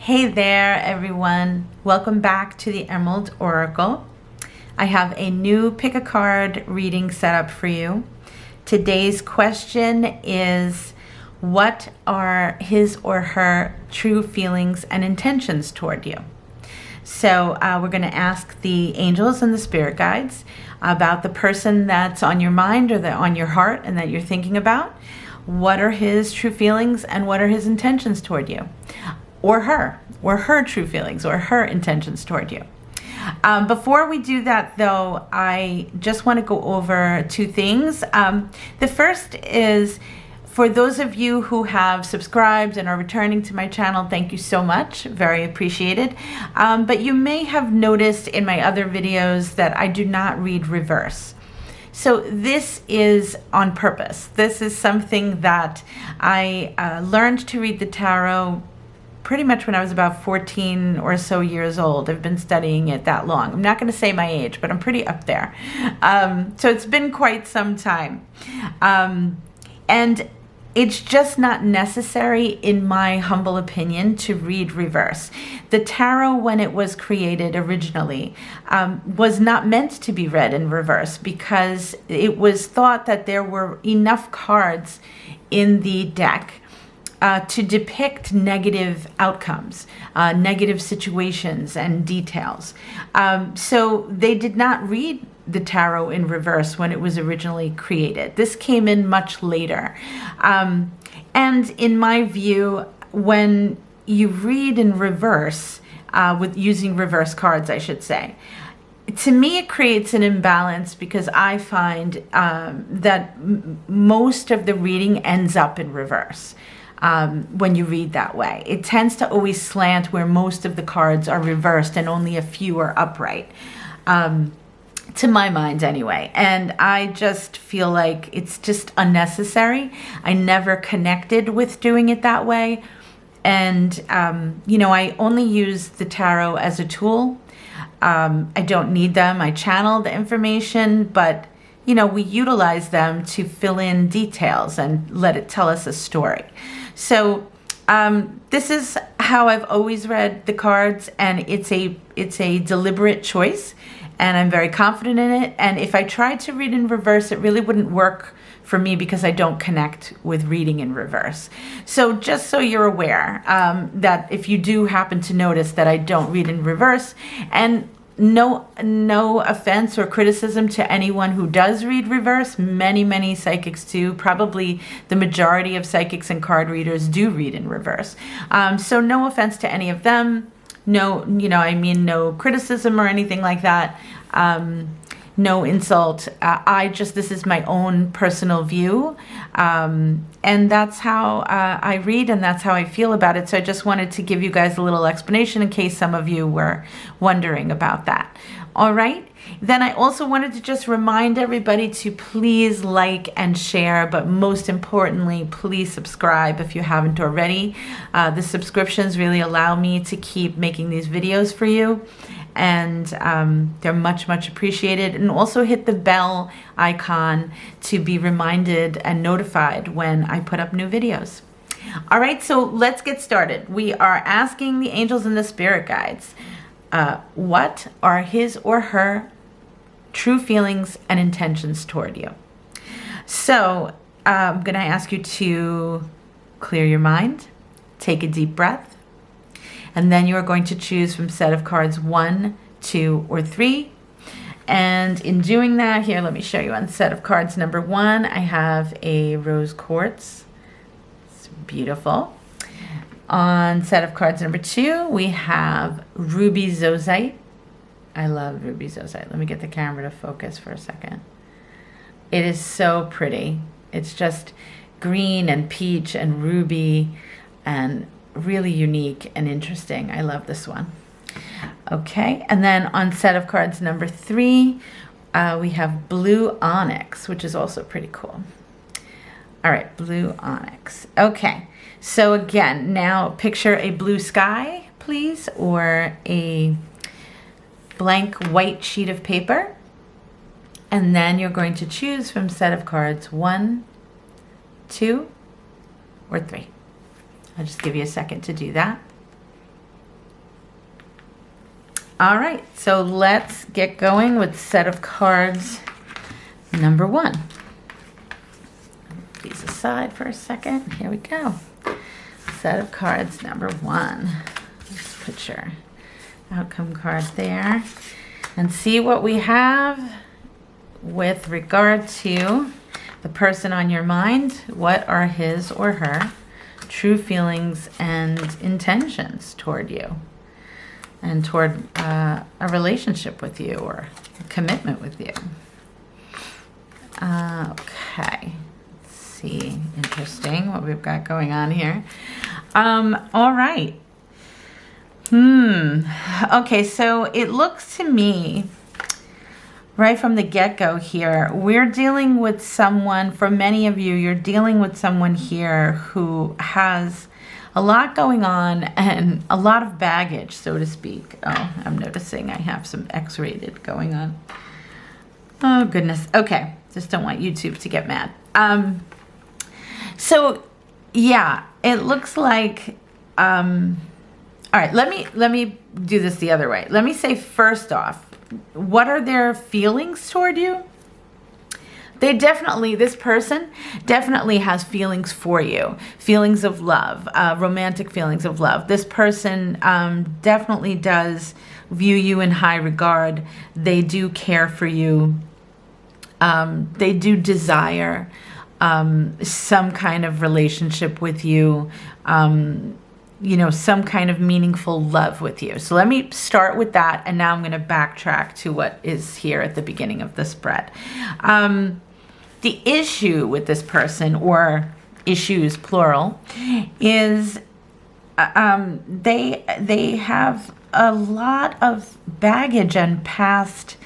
Hey there, everyone. Welcome back to the Emerald Oracle. I have a new pick a card reading set up for you. Today's question is, what are his or her true feelings and intentions toward you? So we're going to ask the angels and the spirit guides about the person that's on your mind or on your heart and that you're thinking about. What are his true feelings and what are his intentions toward you? Or her true feelings or her intentions toward you. Before we do that, though, I just want to go over two things. The first is, for those of you who have subscribed and are returning to my channel, thank you so much. Very appreciated. But you may have noticed in my other videos that I do not read reverse. So this is on purpose. This is something that I learned to read the tarot pretty much when I was about 14 or so years old. I've been studying it that long. I'm not going to say my age, but I'm pretty up there. So it's been quite some time. And it's just not necessary, in my humble opinion, to read reverse. The tarot, when it was created originally, was not meant to be read in reverse because it was thought that there were enough cards in the deck to depict negative outcomes, negative situations and details. So they did not read the tarot in reverse when it was originally created. This came in much later. And in my view, when you read in reverse, with using reverse cards, I should say, to me, it creates an imbalance because I find that most of the reading ends up in reverse. When you read that way, it tends to always slant where most of the cards are reversed and only a few are upright, to my mind anyway. And I just feel like it's just unnecessary. I never connected with doing it that way. And, I only use the tarot as a tool. I don't need them. I channel the information, but we utilize them to fill in details and let it tell us a story. So this is how I've always read the cards, and it's a deliberate choice, and I'm very confident in it. And if I tried to read in reverse, it really wouldn't work for me because I don't connect with reading in reverse. So just so you're aware, that if you do happen to notice that I don't read in reverse, and no offense or criticism to anyone who does read reverse. Many psychics do. Probably the majority of psychics and card readers do read in reverse. So no offense to any of them. No criticism or anything like that. No insult. This is my own personal view. And that's how I read, and that's how I feel about it. So I just wanted to give you guys a little explanation in case some of you were wondering about that. All right. Then I also wanted to just remind everybody to please like and share, but most importantly, please subscribe if you haven't already. The subscriptions really allow me to keep making these videos for you. And they're much appreciated. And also hit the bell icon to be reminded and notified when I put up new videos. All right, so let's get started. We are asking the angels and the spirit guides, what are his or her true feelings and intentions toward you? So I'm going to ask you to clear your mind, take a deep breath, and then you are going to choose from a set of cards 1, 2, or 3. And in doing that, here, let me show you on set of cards number 1, I have a rose quartz. It's beautiful. On set of cards number 2, we have ruby zoisite. I love ruby zoisite. Let me get the camera to focus for a second. It is so pretty. It's just green and peach and ruby and really unique and interesting. I love this one. Okay, and then on set of cards number 3, we have blue onyx, which is also pretty cool. All right, blue onyx. Okay, so again, now picture a blue sky, please, or a blank white sheet of paper. And then you're going to choose from set of cards 1, 2, or 3. I'll just give you a second to do that. All right, so let's get going with set of cards number 1. Put these aside for a second. Here we go. Set of cards number 1. Let's put your outcome card there and see what we have with regard to the person on your mind. What are his or her true feelings and intentions toward you and toward a relationship with you or a commitment with you? Okay, let's see. Interesting what we've got going on here. All right. Okay, so it looks to me, right from the get-go here, we're dealing with someone, for many of you, you're dealing with someone here who has a lot going on and a lot of baggage, so to speak. Oh, I'm noticing I have some X-rated going on. Oh, goodness. Okay, just don't want YouTube to get mad. So, yeah, it looks like... all right, let me do this the other way. Let me say, first off, what are their feelings toward you? This person definitely has feelings for you, feelings of love, romantic feelings of love. This person definitely does view you in high regard. They do care for you. They do desire some kind of relationship with you, some kind of meaningful love with you. So let me start with that, and now I'm going to backtrack to what is here at the beginning of the spread. The issue with this person, or issues plural, is they have a lot of baggage and past,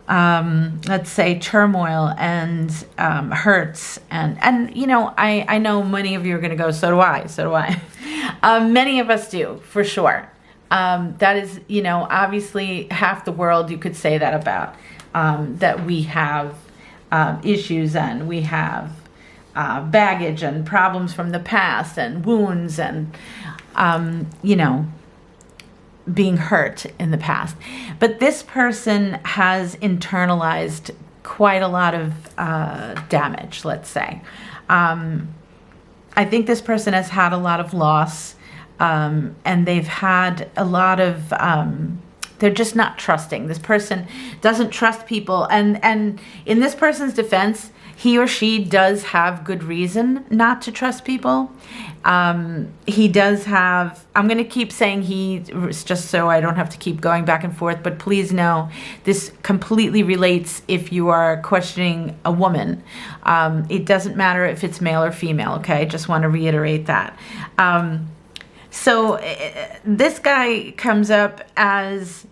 let's say, turmoil and hurts, and I know many of you are going to go, so do I. Many of us do, for sure. That is, obviously half the world you could say that about, that we have issues and we have baggage and problems from the past and wounds and, being hurt in the past. But this person has internalized quite a lot of damage, let's say. I think this person has had a lot of loss, and they've had a lot of, they're just not trusting. This person doesn't trust people. And in this person's defense, he or she does have good reason not to trust people. He does have, I'm going to keep saying he, just so I don't have to keep going back and forth, but please know this completely relates if you are questioning a woman. It doesn't matter if it's male or female, okay? Just want to reiterate that. So this guy comes up as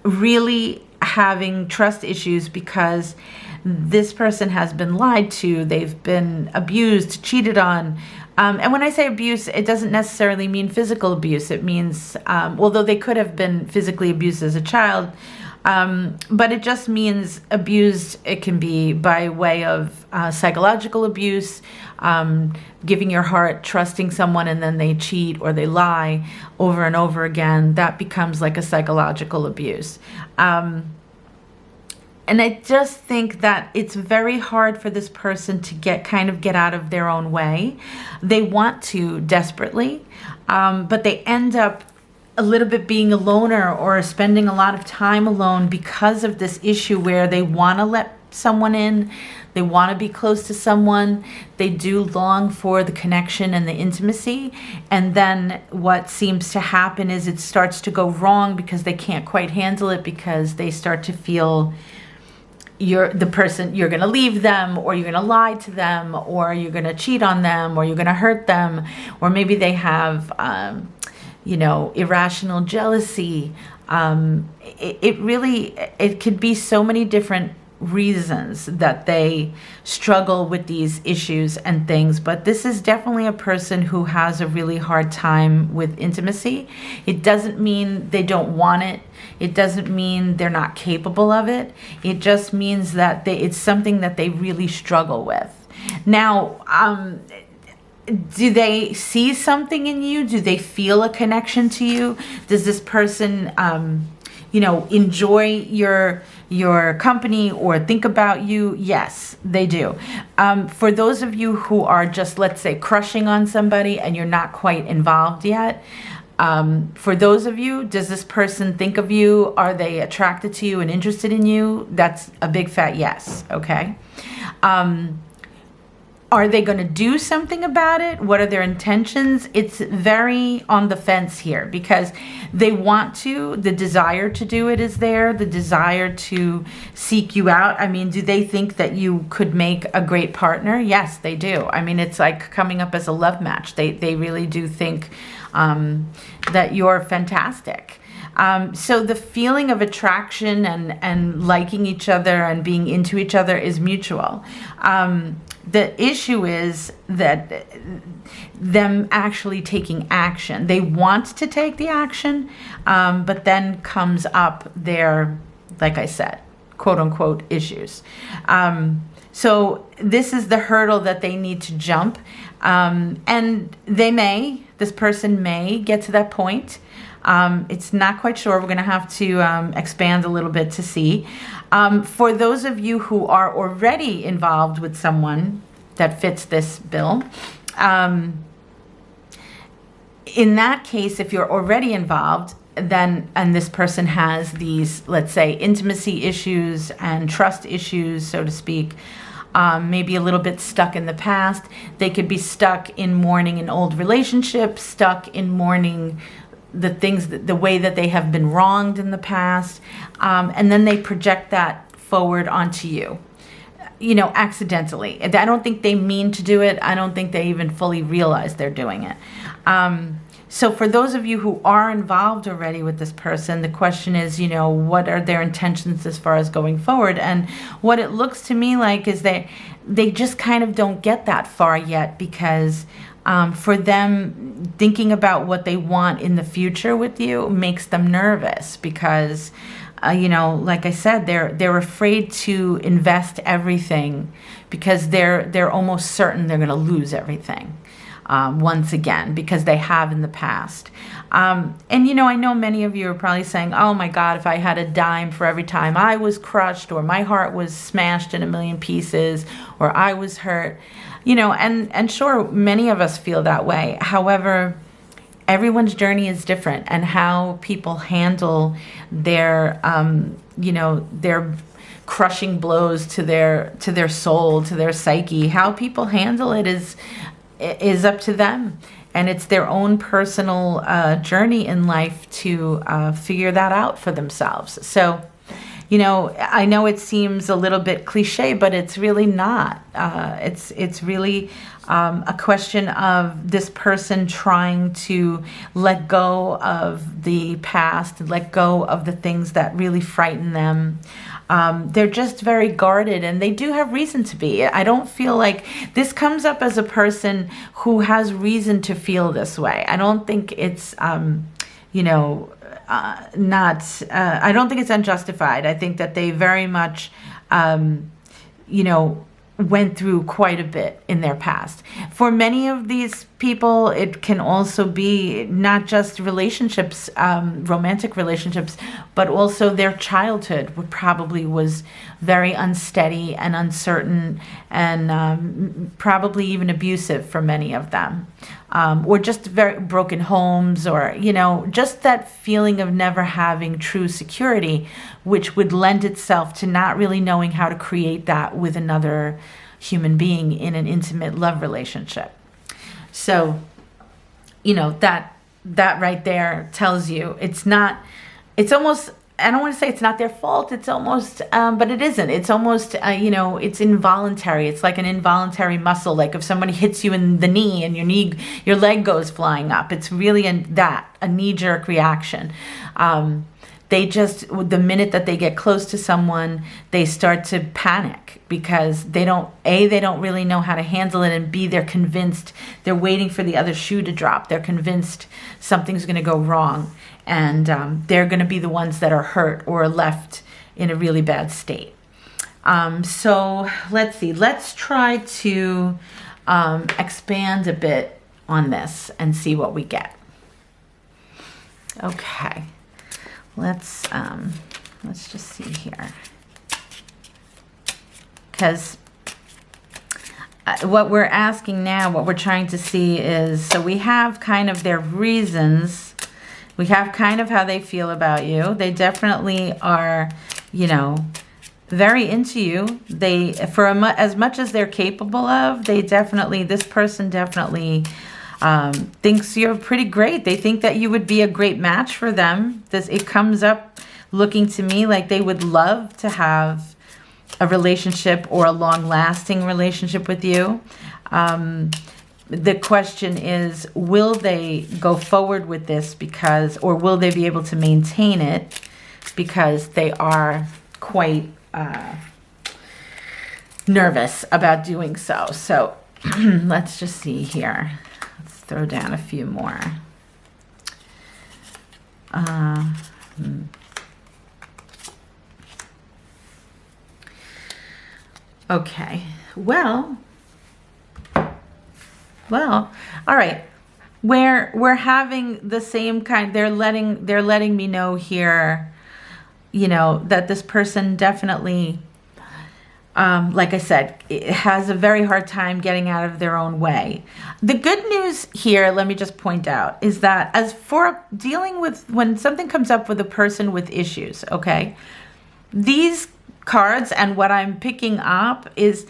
really having trust issues because this person has been lied to, they've been abused, cheated on. And when I say abuse, it doesn't necessarily mean physical abuse. It means, although they could have been physically abused as a child, but it just means abused. It can be by way of psychological abuse, giving your heart, trusting someone, and then they cheat or they lie over and over again. That becomes like a psychological abuse. And I just think that it's very hard for this person to get out of their own way. They want to desperately, but they end up a little bit being a loner or spending a lot of time alone because of this issue where they want to let someone in, they want to be close to someone, they do long for the connection and the intimacy, and then what seems to happen is it starts to go wrong because they can't quite handle it, because they start to feel you're going to leave them, or you're going to lie to them, or you're going to cheat on them, or you're going to hurt them, or maybe they have irrational jealousy. It could be so many different reasons that they struggle with these issues and things, but this is definitely a person who has a really hard time with intimacy. It doesn't mean they don't want it. It doesn't mean they're not capable of it. It just means that it's something that they really struggle with. Now, do they see something in you? Do they feel a connection to you? Does this person enjoy your company or think about you? Yes, they do. For those of you who are just, let's say, crushing on somebody and you're not quite involved yet, for those of you, does this person think of you? Are they attracted to you and interested in you? That's a big fat yes, okay? Are they going to do something about it? What are their intentions? It's very on the fence here because they want to, the desire to do it is there, the desire to seek you out. I mean, do they think that you could make a great partner? Yes, they do. I mean, it's like coming up as a love match. They really do think that you're fantastic. So the feeling of attraction and liking each other and being into each other is mutual. The issue is that them actually taking action. They want to take the action, but then comes up their, like I said, quote unquote issues. So this is the hurdle that they need to jump. And this person may get to that point. It's not quite sure. We're going to have to expand a little bit to see. For those of you who are already involved with someone that fits this bill, in that case, if you're already involved, and this person has these, let's say, intimacy issues and trust issues, so to speak, maybe a little bit stuck in the past. They could be stuck in mourning an old relationship, stuck in mourning the way that they have been wronged in the past, and then they project that forward onto you, accidentally. I don't think they mean to do it. I don't think they even fully realize they're doing it. So for those of you who are involved already with this person, the question is, what are their intentions as far as going forward? And what it looks to me like is they just kind of don't get that far yet because for them, thinking about what they want in the future with you makes them nervous because, like I said, they're afraid to invest everything because they're almost certain they're going to lose everything once again because they have in the past. And I know many of you are probably saying, "Oh my God, if I had a dime for every time I was crushed or my heart was smashed in a million pieces or I was hurt." And sure, many of us feel that way. However, everyone's journey is different, and how people handle their, their crushing blows to their soul, to their psyche, how people handle it is up to them. And it's their own personal journey in life to figure that out for themselves. So, I know it seems a little bit cliche, but it's really not. It's really a question of this person trying to let go of the past, let go of the things that really frighten them. They're just very guarded, and they do have reason to be. I don't feel like this comes up as a person who has reason to feel this way. I don't think it's, I don't think it's unjustified. I think that they very much, went through quite a bit in their past. For many of these people, it can also be not just relationships, romantic relationships, but also their childhood probably was very unsteady and uncertain and probably even abusive for many of them. Or just very broken homes, or, just that feeling of never having true security, which would lend itself to not really knowing how to create that with another human being in an intimate love relationship. So, that right there tells you it's almost, I don't want to say it's not their fault. It's almost, but it isn't. It's almost, it's involuntary. It's like an involuntary muscle. Like if somebody hits you in the knee and your leg goes flying up. It's really a knee-jerk reaction. They just, the minute that they get close to someone, they start to panic because they don't really know how to handle it, and B, they're convinced, they're waiting for the other shoe to drop. They're convinced something's going to go wrong, and they're going to be the ones that are hurt or left in a really bad state. So let's see. Let's try to expand a bit on this and see what we get. Okay. let's just see here. Because what we're asking now, what we're trying to see is, so we have kind of their reasons. We have kind of how they feel about you. They definitely are, you know, very into you. They, for as much as they're capable of, they definitely, this person definitely thinks you're pretty great. They think that you would be a great match for them. It comes up looking to me like they would love to have a relationship or a long-lasting relationship with you. The question is, will they go forward with this or will they be able to maintain it, because they are quite nervous about doing so. So let's just see here. Let's throw down a few more. Okay, well, all right. We're having the same kind. They're letting me know here, you know, that this person definitely, like I said, it has a very hard time getting out of their own way. The good news here, let me just point out, is that as for dealing with when something comes up with a person with issues, okay, these cards and what I'm picking up is,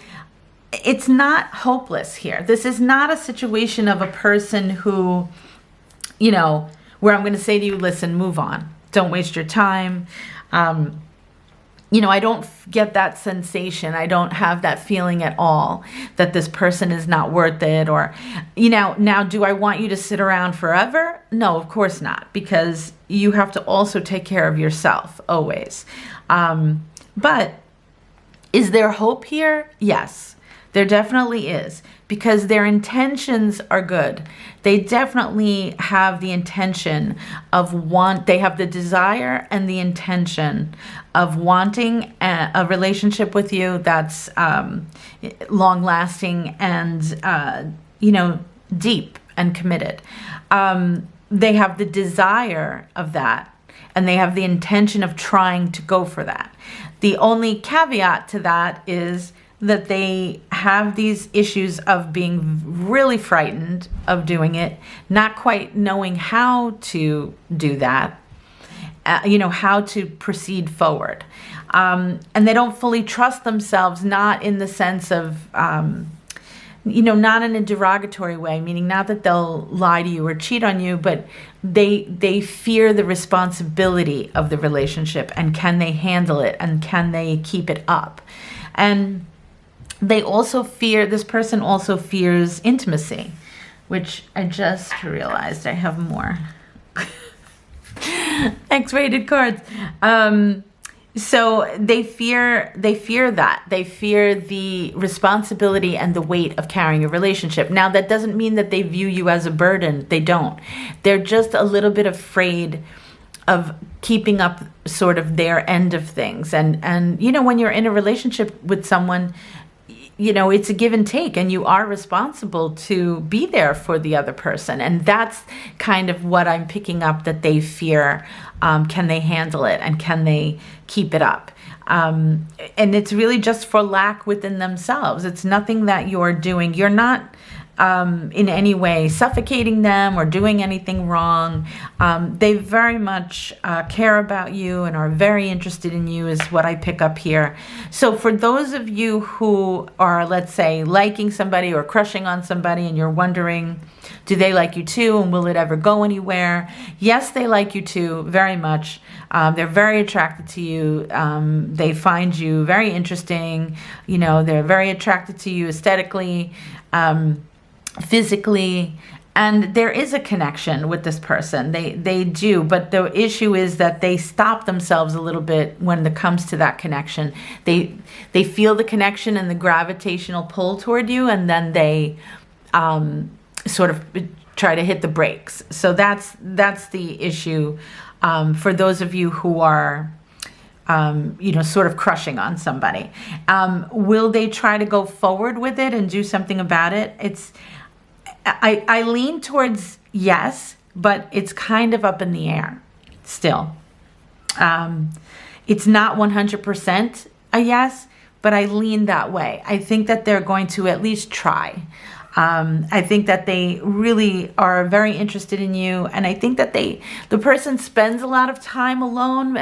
it's not hopeless here. This is not a situation of a person who, you know, where I'm going to say to you, listen, move on. Don't waste your time. You know, I don't get that sensation. I don't have that feeling at all that this person is not worth it, or, you know, now do I want you to sit around forever? No, of course not, because you have to also take care of yourself always. But is there hope here? Yes, there definitely is, because their intentions are good. They definitely have the intention of they have the desire and the intention of wanting a relationship with you that's long lasting and, you know, deep and committed. They have the desire of that, and they have the intention of trying to go for that. The only caveat to that is that they have these issues of being really frightened of doing it, not quite knowing how to do that, you know, how to proceed forward. And they don't fully trust themselves, not in the sense of, you know, not in a derogatory way, meaning not that they'll lie to you or cheat on you, but they fear the responsibility of the relationship, and can they handle it, and can they keep it up? And they also this person also fears intimacy, which I just realized I have more X-rated cards. So they fear that. They fear the responsibility and the weight of carrying a relationship. Now, that doesn't mean that they view you as a burden. They don't. They're just a little bit afraid of keeping up sort of their end of things. And you know, when you're in a relationship with someone, you know, it's a give and take, and you are responsible to be there for the other person. And that's kind of what I'm picking up, that they fear. Can they handle it, and can they keep it up? And it's really just for lack within themselves. It's nothing that you're doing. You're not in any way suffocating them or doing anything wrong. They very much care about you and are very interested in you, is what I pick up here. So for those of you who are, let's say, liking somebody or crushing on somebody, and you're wondering, do they like you too, and will it ever go anywhere? Yes, they like you too, very much. They're very attracted to you. They find you very interesting. You know, they're very attracted to you aesthetically, physically, and there is a connection with this person. They do, but the issue is that they stop themselves a little bit when it comes to that connection. They feel the connection and the gravitational pull toward you, and then they sort of try to hit the brakes. So that's the issue for those of you who are you know, sort of crushing on somebody. Will they try to go forward with it and do something about it? I lean towards yes, but it's kind of up in the air still. It's not 100% a yes, but I lean that way. I think that they're going to at least try. I think that they really are very interested in you, and I think that the person spends a lot of time alone,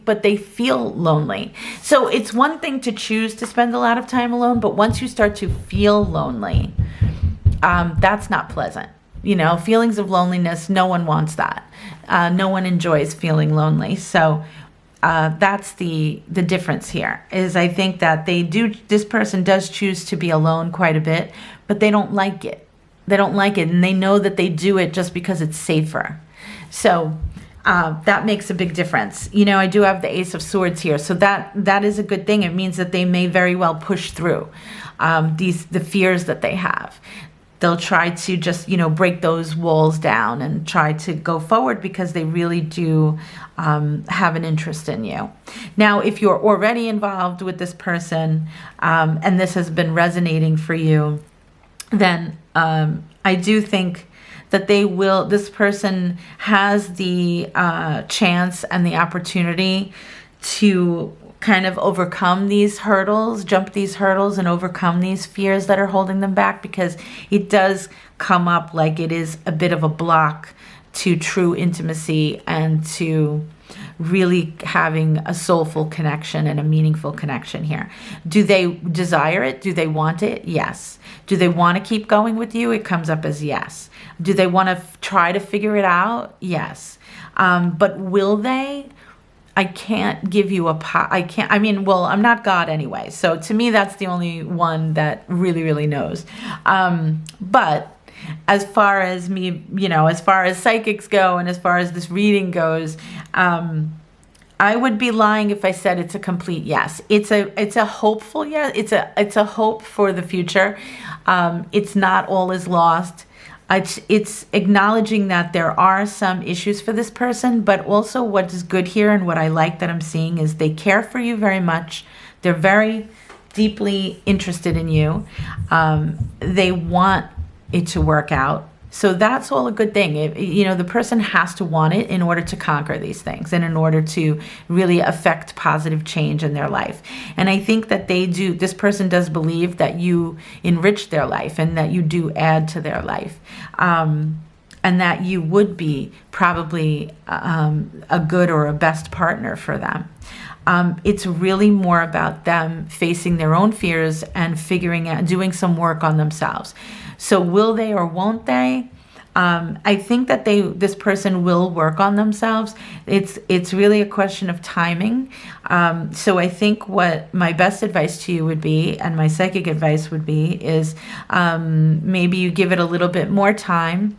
but they feel lonely. So it's one thing to choose to spend a lot of time alone, but once you start to feel lonely, that's not pleasant. Feelings of loneliness, no one wants that. No one enjoys feeling lonely. So that's the difference here, is I think that this person does choose to be alone quite a bit, but they don't like it. They don't like it, and they know that they do it just because it's safer. So that makes a big difference. I do have the Ace of Swords here, so that is a good thing. It means that they may very well push through the fears that they have. They'll try to just, break those walls down and try to go forward because they really do have an interest in you. Now, if you're already involved with this person and this has been resonating for you, then I do think that this person has the chance and the opportunity to kind of overcome these hurdles, jump these hurdles, and overcome these fears that are holding them back, because it does come up like it is a bit of a block to true intimacy and to really having a soulful connection and a meaningful connection here. Do they desire it? Do they want it? Yes. Do they want to keep going with you? It comes up as yes. Do they want to try to figure it out? Yes. But will they? I can't give you I'm not God anyway. So to me, that's the only one that really, really knows. But as far as me, as far as psychics go and as far as this reading goes, I would be lying if I said it's a complete yes. It's a hopeful yes. It's a hope for the future. It's not all is lost. It's acknowledging that there are some issues for this person, but also what is good here and what I like that I'm seeing is they care for you very much. They're very deeply interested in you. They want it to work out. So that's all a good thing. The person has to want it in order to conquer these things and in order to really affect positive change in their life. And I think that this person does believe that you enrich their life and that you do add to their life. And that you would be probably a good or a best partner for them. It's really more about them facing their own fears and figuring out, doing some work on themselves. So will they or won't they? I think that this person will work on themselves. It's really a question of timing. So I think what my best advice to you would be, and my psychic advice would be, is maybe you give it a little bit more time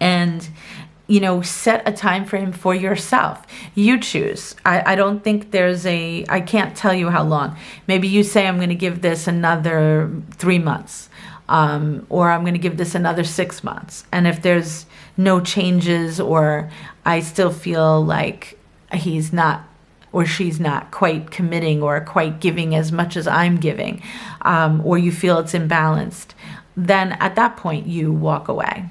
and set a time frame for yourself. You choose. I don't think I can't tell you how long. Maybe you say, I'm going to give this another 3 months. Or I'm going to give this another 6 months. And if there's no changes, or I still feel like he's not or she's not quite committing or quite giving as much as I'm giving, or you feel it's imbalanced, then at that point you walk away.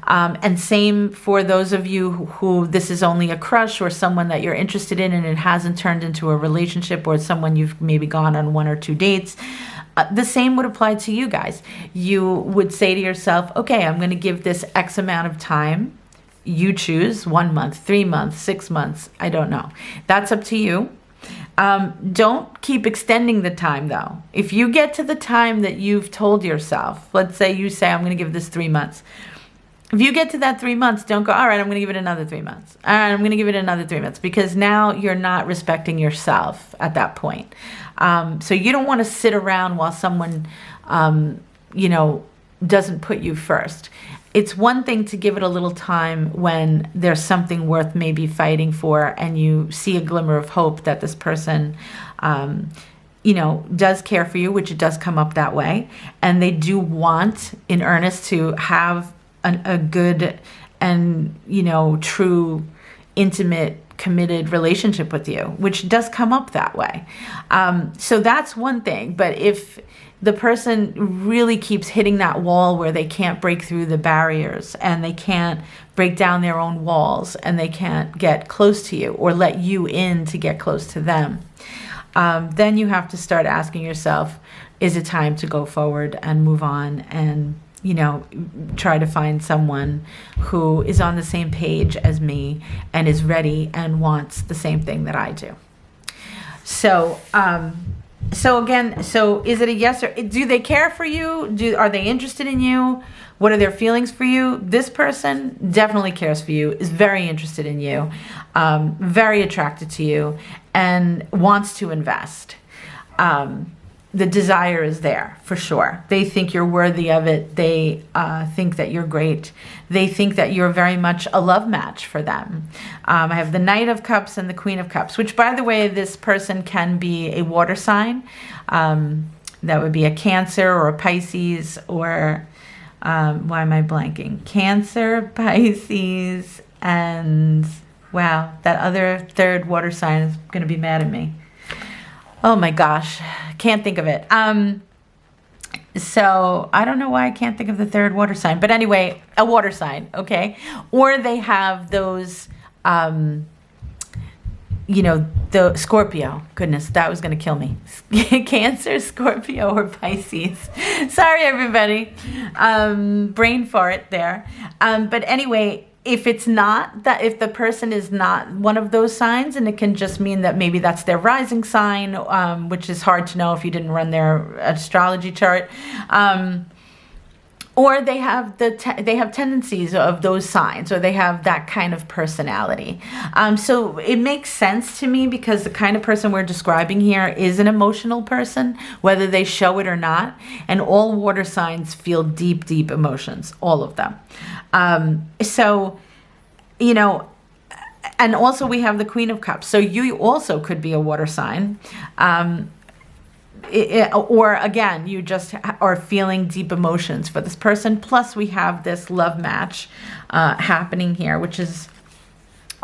And same for those of you who this is only a crush or someone that you're interested in and it hasn't turned into a relationship, or someone you've maybe gone on 1 or 2 dates. The same would apply to you guys. You would say to yourself, okay, I'm going to give this X amount of time. You choose 1 month, 3 months, 6 months. I don't know. That's up to you. Don't keep extending the time though. If you get to the time that you've told yourself, let's say you say, I'm going to give this 3 months. If you get to that 3 months, don't go, all right, I'm going to give it another 3 months. All right, I'm going to give it another 3 months, because now you're not respecting yourself at that point. So you don't want to sit around while someone, doesn't put you first. It's one thing to give it a little time when there's something worth maybe fighting for and you see a glimmer of hope that this person, does care for you, which it does come up that way. And they do want in earnest to have a good and, true, intimate committed relationship with you, which does come up that way. So that's one thing. But if the person really keeps hitting that wall where they can't break through the barriers and they can't break down their own walls and they can't get close to you or let you in to get close to them, then you have to start asking yourself, is it time to go forward and move on and, you know, try to find someone who is on the same page as me and is ready and wants the same thing that I do. So, so is it a yes, or do they care for you? Are they interested in you? What are their feelings for you? This person definitely cares for you, is very interested in you, very attracted to you, and wants to invest. The desire is there for sure. They think you're worthy of it. They think that you're great. They think that you're very much a love match for them. I have the Knight of Cups and the Queen of Cups, which, by the way, this person can be a water sign. That would be a Cancer or a Pisces, or why am I blanking? Cancer, Pisces, and wow, that other third water sign is going to be mad at me. Oh my gosh, can't think of it. So I don't know why I can't think of the third water sign, but anyway, a water sign, okay? Or they have those, you know, the Scorpio. Goodness, that was going to kill me. Cancer, Scorpio, or Pisces. Sorry, everybody. Brain fart there. But anyway, if it's not that, if the person is not one of those signs, and it can just mean that maybe that's their rising sign, which is hard to know if you didn't run their astrology chart, or they have they have tendencies of those signs, or they have that kind of personality. So it makes sense to me, because the kind of person we're describing here is an emotional person, whether they show it or not. And all water signs feel deep, deep emotions, all of them. So, you know, and also we have the Queen of Cups. So you also could be a water sign. Or again, you just are feeling deep emotions for this person. Plus we have this love match happening here, which is,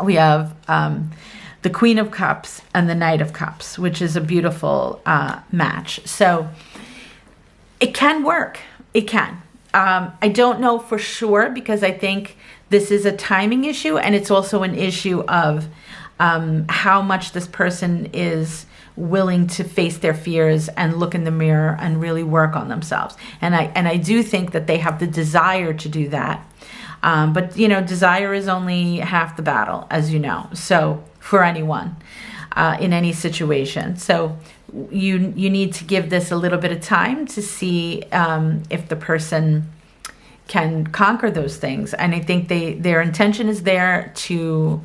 we have the Queen of Cups and the Knight of Cups, which is a beautiful match. So it can work. It can. I don't know for sure, because I think this is a timing issue, and it's also an issue of how much this person is willing to face their fears and look in the mirror and really work on themselves. And I do think that they have the desire to do that. But, you know, desire is only half the battle, as you know. So for anyone in any situation. So you need to give this a little bit of time to see if the person can conquer those things. And I think their intention is there to,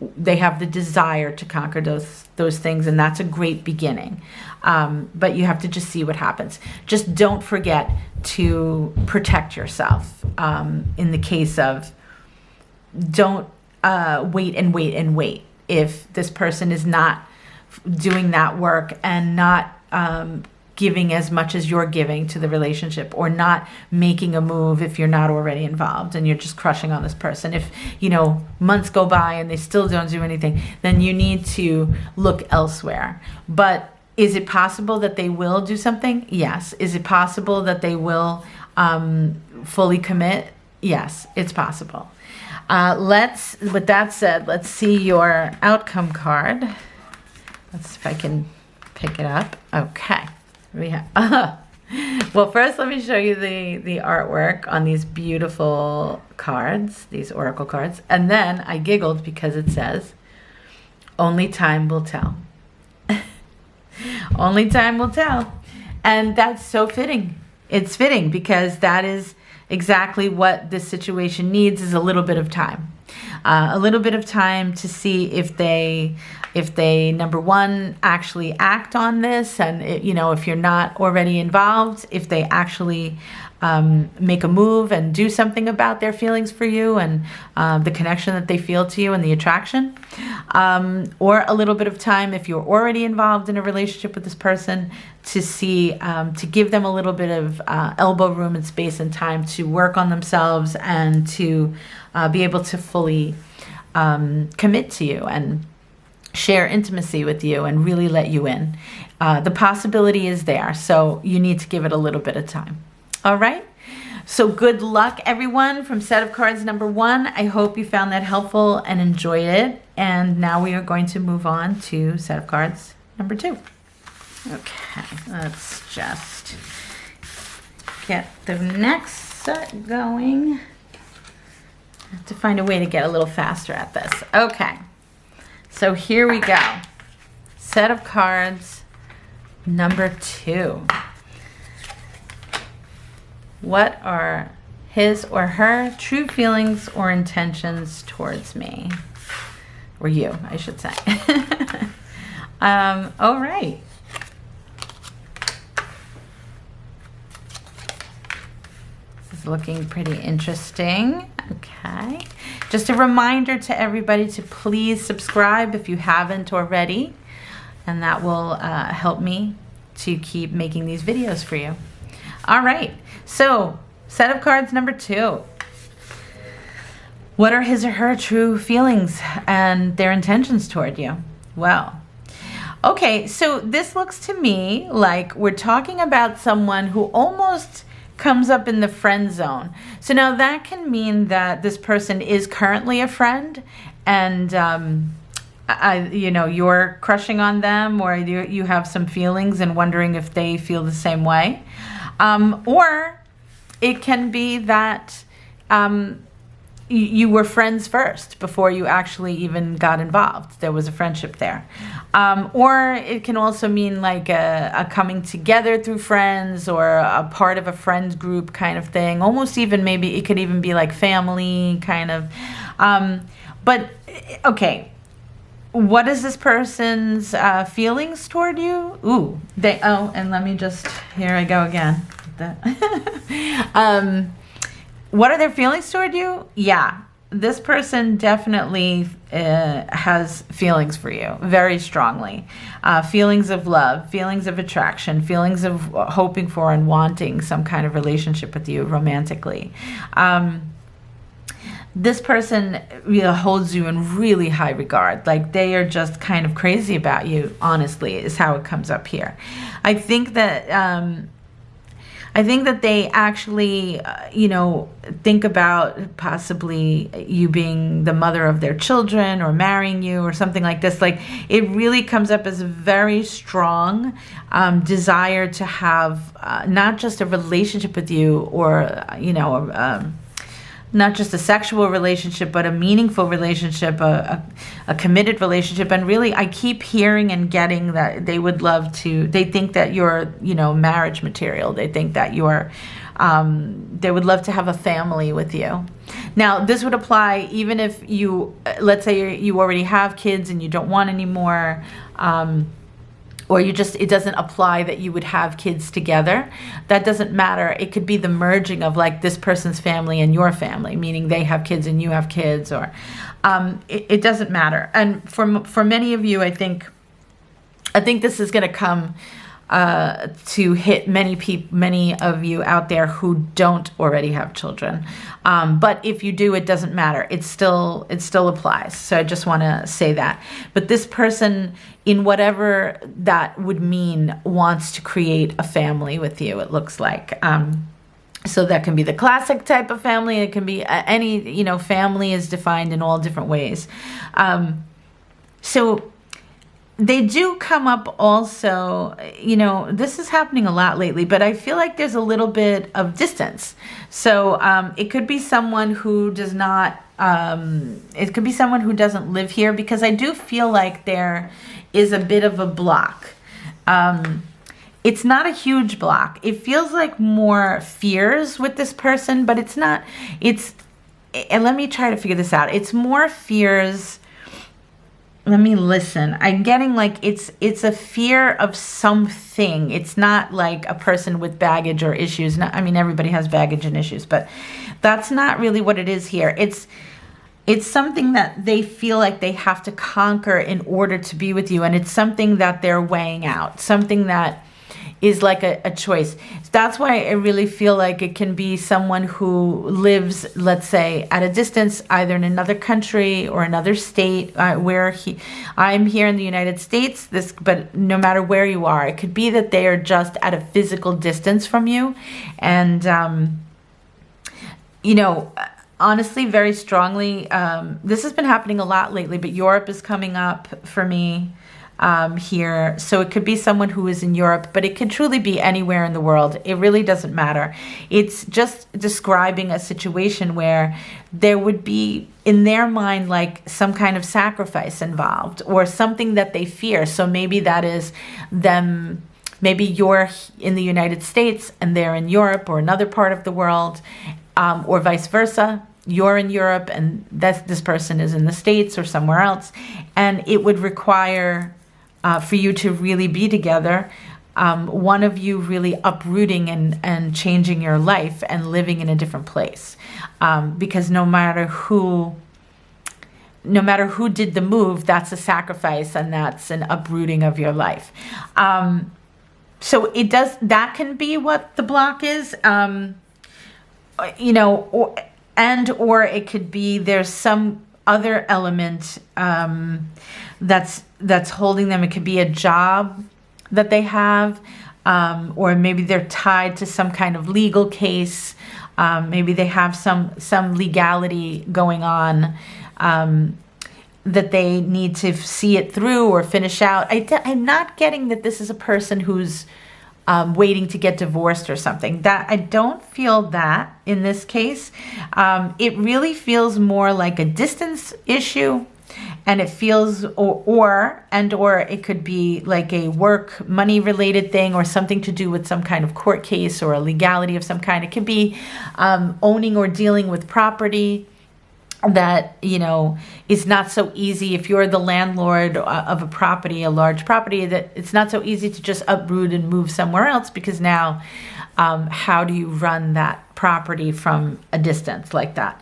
they have the desire to conquer those things, and that's a great beginning. But you have to just see what happens. Just don't forget to protect yourself. In the case of, don't wait and wait and wait. If this person is not doing that work and not giving as much as you're giving to the relationship, or not making a move if you're not already involved and you're just crushing on this person. If, you know, months go by and they still don't do anything, then you need to look elsewhere. But is it possible that they will do something? Yes. Is it possible that they will fully commit? Yes, it's possible. With that said, let's see your outcome card. Let's see if I can pick it up. Okay. We have, well, first let me show you the artwork on these beautiful cards, these oracle cards. And then I giggled because it says, only time will tell. Only time will tell. And that's so fitting. It's fitting, because that is exactly what this situation needs, is a little bit of time. A little bit of time to see if they, number one, actually act on this, and you know, if you're not already involved, if they actually make a move and do something about their feelings for you, and the connection that they feel to you and the attraction. Or a little bit of time if you're already involved in a relationship with this person, to see, to give them a little bit of elbow room and space and time to work on themselves, and to be able to fully commit to you and share intimacy with you and really let you in. The possibility is there, so you need to give it a little bit of time. All right? So good luck, everyone, from set of cards number 1. I hope you found that helpful and enjoyed it. And now we are going to move on to set of cards number 2. Okay, let's just get the next set going. I have to find a way to get a little faster at this. Okay, so here we go. Set of cards number 2. What are his or her true feelings or intentions towards me? Or you, I should say. All right. This is looking pretty interesting. Okay. Just a reminder to everybody to please subscribe if you haven't already. And that will help me to keep making these videos for you. All right. So, set of cards number 2. What are his or her true feelings and their intentions toward you? Well, okay, so this looks to me like we're talking about someone who almost comes up in the friend zone. So now that can mean that this person is currently a friend and you're crushing on them, or you have some feelings and wondering if they feel the same way. Or it can be that you were friends first before you actually even got involved. There was a friendship there. Or it can also mean like a coming together through friends, or a part of a friend group kind of thing. Almost even maybe it could even be like family kind of. But okay. What is this person's feelings toward you? Ooh, and let me just, here I go again. What are their feelings toward you? Yeah, this person definitely has feelings for you very strongly. Feelings of love, feelings of attraction, feelings of hoping for and wanting some kind of relationship with you romantically. This person holds you in really high regard. Like they are just kind of crazy about you, honestly, is how it comes up here. I think that they actually, think about possibly you being the mother of their children or marrying you or something like this. Like it really comes up as a very strong desire to have not just a relationship with you, or, not just a sexual relationship, but a meaningful relationship, a committed relationship. And really, I keep hearing and getting that they would love to, they think that you're, marriage material. They think that you're, they would love to have a family with you. Now, this would apply even if you, let's say you already have kids and you don't want any more, or it doesn't apply that you would have kids together. That doesn't matter. It could be the merging of like this person's family and your family, meaning they have kids and you have kids, or it doesn't matter. And for many of you, I think this is going to come to hit many of you out there who don't already have children. But if you do, it doesn't matter. It still applies. So I just want to say that. But this person, in whatever that would mean, wants to create a family with you, it looks like. So that can be the classic type of family. It can be any, family is defined in all different ways. So they do come up also, this is happening a lot lately, but I feel like there's a little bit of distance. So it could be someone who does not, it could be someone who doesn't live here, because I do feel like there is a bit of a block. It's not a huge block. It feels like more fears with this person, but it's not, and let me try to figure this out. It's more fears. Let me listen. I'm getting like it's a fear of something. It's not like a person with baggage or issues. Everybody has baggage and issues, but that's not really what it is here. It's something that they feel like they have to conquer in order to be with you, and it's something that they're weighing out. Something that is like a choice. That's why I really feel like it can be someone who lives, let's say, at a distance, either in another country or another state, I'm here in the United States, but no matter where you are, it could be that they are just at a physical distance from you. And, honestly, very strongly, this has been happening a lot lately, but Europe is coming up for me here. So it could be someone who is in Europe, but it could truly be anywhere in the world. It really doesn't matter. It's just describing a situation where there would be, in their mind, like some kind of sacrifice involved or something that they fear. So maybe that is them. Maybe you're in the United States and they're in Europe or another part of the world, or vice versa. You're in Europe and this person is in the States or somewhere else. And it would require for you to really be together, one of you really uprooting and changing your life and living in a different place. Because no matter who did the move, that's a sacrifice and that's an uprooting of your life. So that can be what the block is, or it could be there's some other element that's holding them. It could be a job that they have, or maybe they're tied to some kind of legal case. Maybe they have some legality going on that they need to see it through or finish out. I'm not getting that this is a person who's waiting to get divorced or something. That I don't feel that in this case. It really feels more like a distance issue, and it feels or it could be like a work money related thing or something to do with some kind of court case or a legality of some kind. It could be owning or dealing with property that is not so easy. If you're the landlord of a property, a large property, that it's not so easy to just uproot and move somewhere else, because now how do you run that property from a distance like that?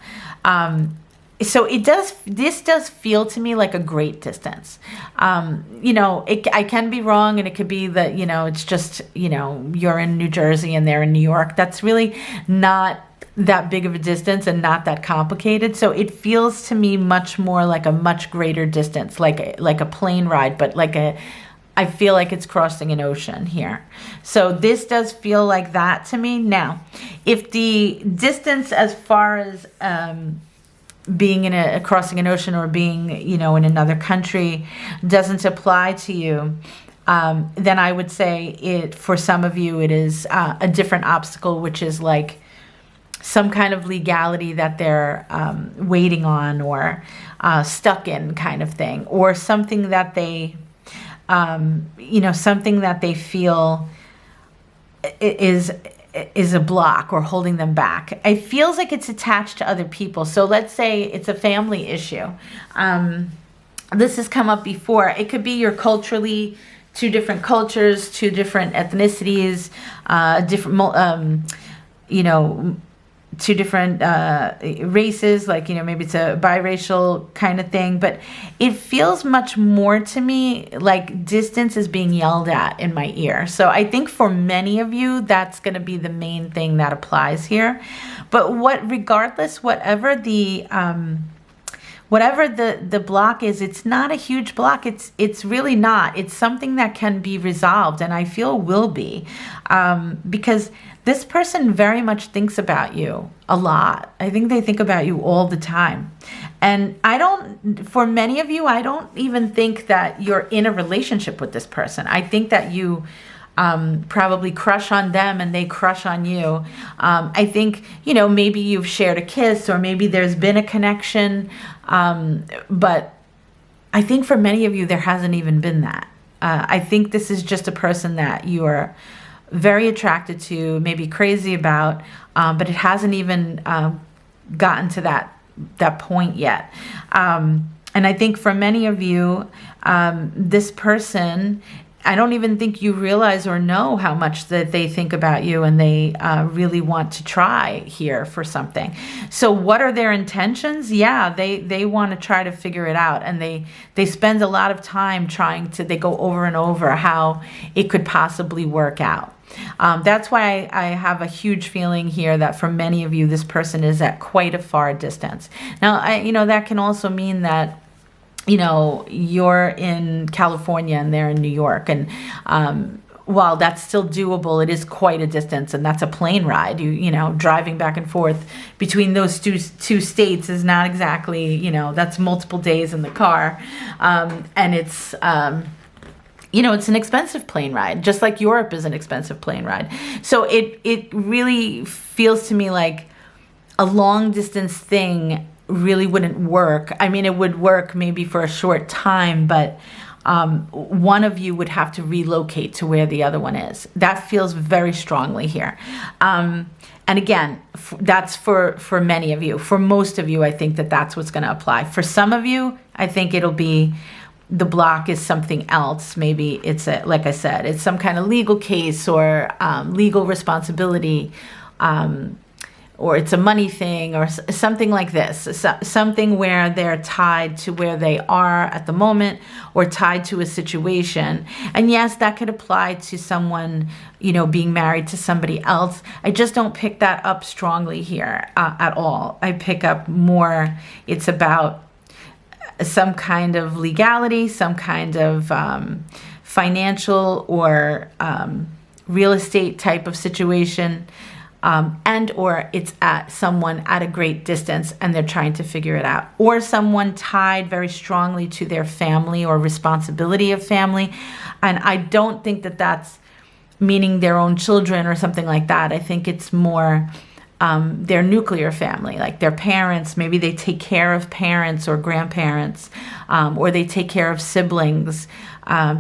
So this does feel to me like a great distance. I can be wrong, and it could be that it's just you're in New Jersey and they're in New York. That's really not that big of a distance and not that complicated. So it feels to me much more like a much greater distance, like a plane ride, but I feel like it's crossing an ocean here. So this does feel like that to me. Now, if the distance as far as being in crossing an ocean or being in another country doesn't apply to you, then I would say for some of you it is a different obstacle, which is like some kind of legality that they're waiting on or stuck in, kind of thing, or something that they, something that they feel is a block or holding them back. It feels like it's attached to other people. So let's say it's a family issue. This has come up before. It could be you're culturally two different cultures, two different ethnicities, two different races, like maybe it's a biracial kind of thing, but it feels much more to me like distance is being yelled at in my ear. So I think for many of you that's going to be the main thing that applies here. But whatever the block is, it's not a huge block. It's really not. It's something that can be resolved, and I feel will be, because this person very much thinks about you a lot. I think they think about you all the time. And for many of you, I don't even think that you're in a relationship with this person. I think that you probably crush on them and they crush on you. I think, maybe you've shared a kiss, or maybe there's been a connection. But I think for many of you, there hasn't even been that. I think this is just a person that you're very attracted to, maybe crazy about, but it hasn't even gotten to that point yet. And I think for many of you, this person I don't even think you realize or know how much that they think about you, and they really want to try here for something. So what are their intentions? Yeah, they want to try to figure it out, and they spend a lot of time they go over and over how it could possibly work out. That's why I have a huge feeling here that for many of you, this person is at quite a far distance. Now, that can also mean that you're in California and they're in New York. And while that's still doable, it is quite a distance, and that's a plane ride. Driving back and forth between those two states is not exactly, that's multiple days in the car. And it's, it's an expensive plane ride, just like Europe is an expensive plane ride. So it really feels to me like a long distance thing really wouldn't work. I mean, it would work maybe for a short time, but one of you would have to relocate to where the other one is. That feels very strongly here. And again, that's for many of you. For most of you, I think that's what's going to apply. For some of you, I think it'll be the block is something else. Maybe it's like I said, it's some kind of legal case or legal responsibility, or it's a money thing or something like this, something where they're tied to where they are at the moment or tied to a situation. And yes, that could apply to someone, being married to somebody else. I just don't pick that up strongly here at all. I pick up more, it's about some kind of legality, some kind of financial or real estate type of situation. And or it's at someone at a great distance and they're trying to figure it out. Or someone tied very strongly to their family or responsibility of family. And I don't think that's meaning their own children or something like that. I think it's more their nuclear family, like their parents. Maybe they take care of parents or grandparents, or they take care of siblings.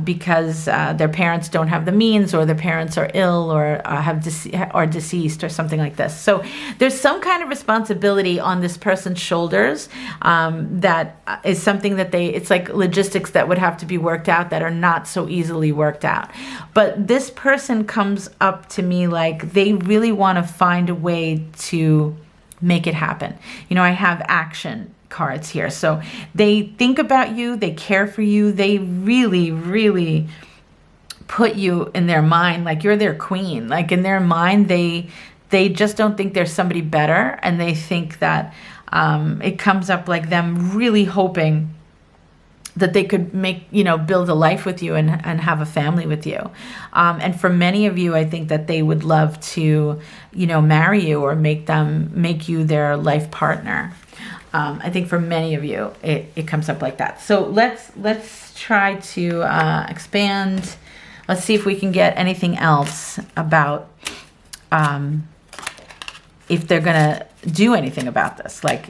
Because their parents don't have the means, or their parents are ill, or are deceased, or something like this. So there's some kind of responsibility on this person's shoulders that is something that it's like logistics that would have to be worked out that are not so easily worked out. But this person comes up to me like they really want to find a way to make it happen. I have action cards here. So they think about you, they care for you, they really, really put you in their mind like you're their queen. Like in their mind, they just don't think there's somebody better, and they think that it comes up like them really hoping that they could build a life with you and have a family with you. And for many of you, I think that they would love to, marry you or make you their life partner. I think for many of you, it comes up like that. So let's try to expand. Let's see if we can get anything else about if they're going to do anything about this. Like,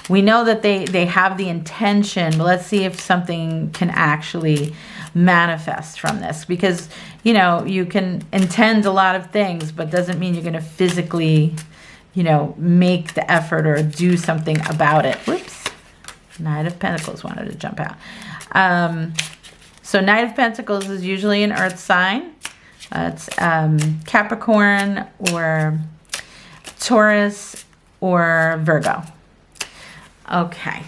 we know that they have the intention, but let's see if something can actually manifest from this. Because, you can intend a lot of things, but doesn't mean you're going to physically make the effort or do something about it. Whoops. Knight of Pentacles wanted to jump out. So Knight of Pentacles is usually an earth sign. It's Capricorn or Taurus or Virgo. Okay.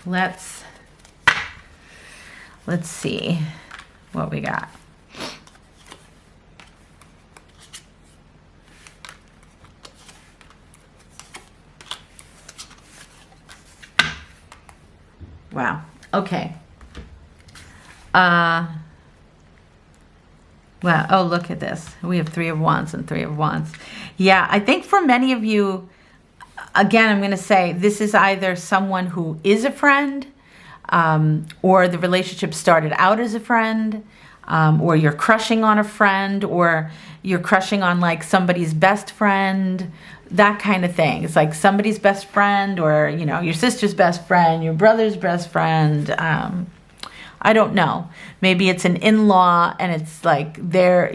Let's see what we got. Wow. Okay. Wow. Oh, look at this. We have 3 of Wands and 3 of Wands. Yeah, I think for many of you, again, I'm going to say this is either someone who is a friend, or the relationship started out as a friend, or you're crushing on a friend, or you're crushing on like somebody's best friend, that kind of thing. It's like somebody's best friend, or, your sister's best friend, your brother's best friend. I don't know. Maybe it's an in-law and it's like they're,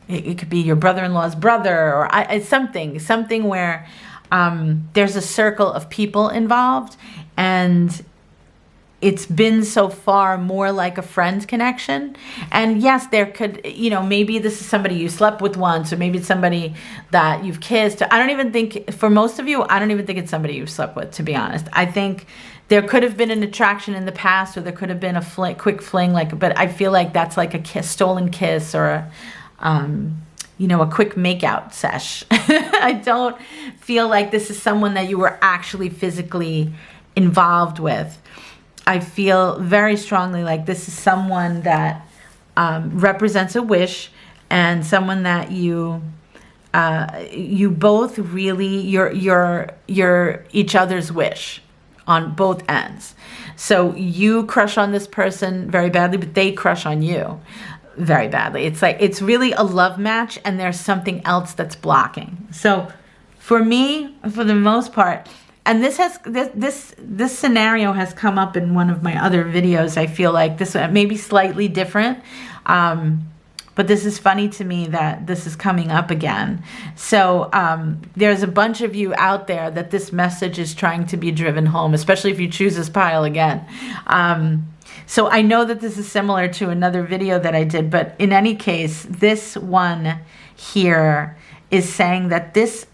it could be your brother-in-law's brother, or it's something where there's a circle of people involved, and it's been so far more like a friend connection. And yes, there could, maybe this is somebody you slept with once, or maybe it's somebody that you've kissed. I don't even think, for most of you, I don't even think it's somebody you've slept with, to be honest. I think there could have been an attraction in the past, or there could have been a quick fling, but I feel like that's like a stolen kiss, or a quick makeout sesh. I don't feel like this is someone that you were actually physically involved with. I feel very strongly like this is someone that represents a wish, and someone that you both really, you're each other's wish on both ends. So you crush on this person very badly, but they crush on you very badly. It's like, it's really a love match, and there's something else that's blocking. So for me, for the most part, and this scenario has come up in one of my other videos. I feel like this may be slightly different, but this is funny to me that this is coming up again. So there's a bunch of you out there that this message is trying to be driven home, especially if you choose this pile again. So I know that this is similar to another video that I did, but in any case, this one here is saying that this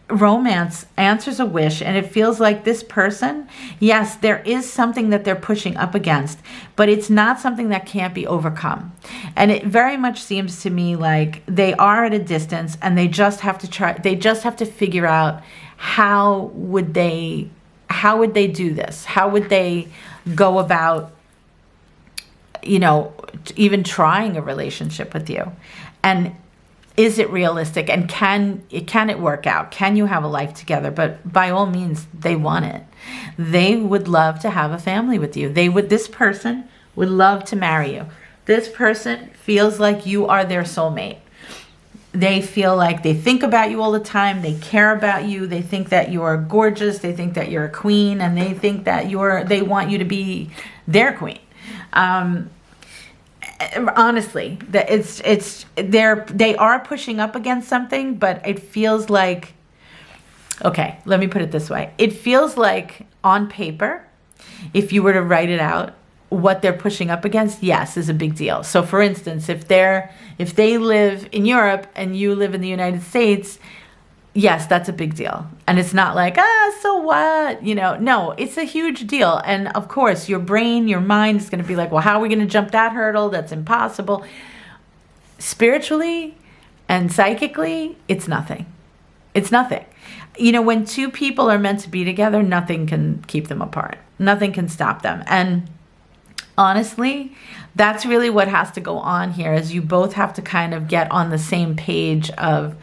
romance answers a wish, and it feels like this person, yes, there is something that they're pushing up against, but it's not something that can't be overcome. And it very much seems to me like they are at a distance, and they just have to figure out how would they do this? How would they go about, even trying a relationship with you? And is it realistic, and can it work out? Can you have a life together? But by all means, they want it. They would love to have a family with you. This person would love to marry you. This person feels like you are their soulmate. They feel like they think about you all the time. They care about you. They think that you're gorgeous. They think that you're a queen, and they think that they want you to be their queen. Honestly, that they are pushing up against something, but it feels like, okay, let me put it this way. It feels like on paper, if you were to write it out, what they're pushing up against, yes, is a big deal. So for instance, if they live in Europe and you live in the United States, yes, that's a big deal. And it's not like, so what? No, it's a huge deal. And of course, your brain, your mind is going to be like, well, how are we going to jump that hurdle? That's impossible. Spiritually and psychically, it's nothing. It's nothing. When two people are meant to be together, nothing can keep them apart. Nothing can stop them. And honestly, that's really what has to go on here, is you both have to kind of get on the same page of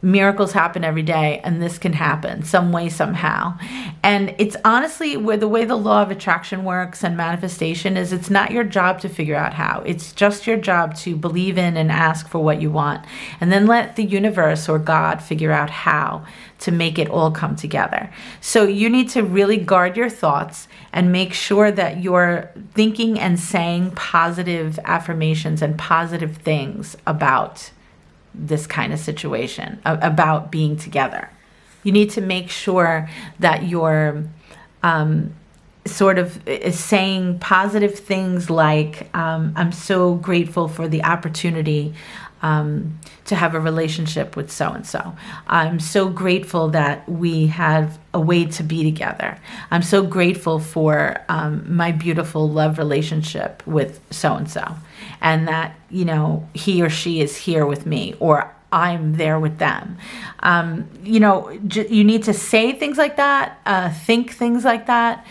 miracles happen every day, and this can happen some way, somehow. And it's honestly the way the law of attraction works and manifestation is, it's not your job to figure out how. It's just your job to believe in and ask for what you want, and then let the universe or God figure out how to make it all come together. So you need to really guard your thoughts and make sure that you're thinking and saying positive affirmations and positive things about this kind of situation, about being together. You need to make sure that you're sort of saying positive things like, I'm so grateful for the opportunity to have a relationship with so-and-so. I'm so grateful that we have a way to be together. I'm so grateful for my beautiful love relationship with so-and-so, and that, he or she is here with me, or I'm there with them. You need to say things like that, think things like that.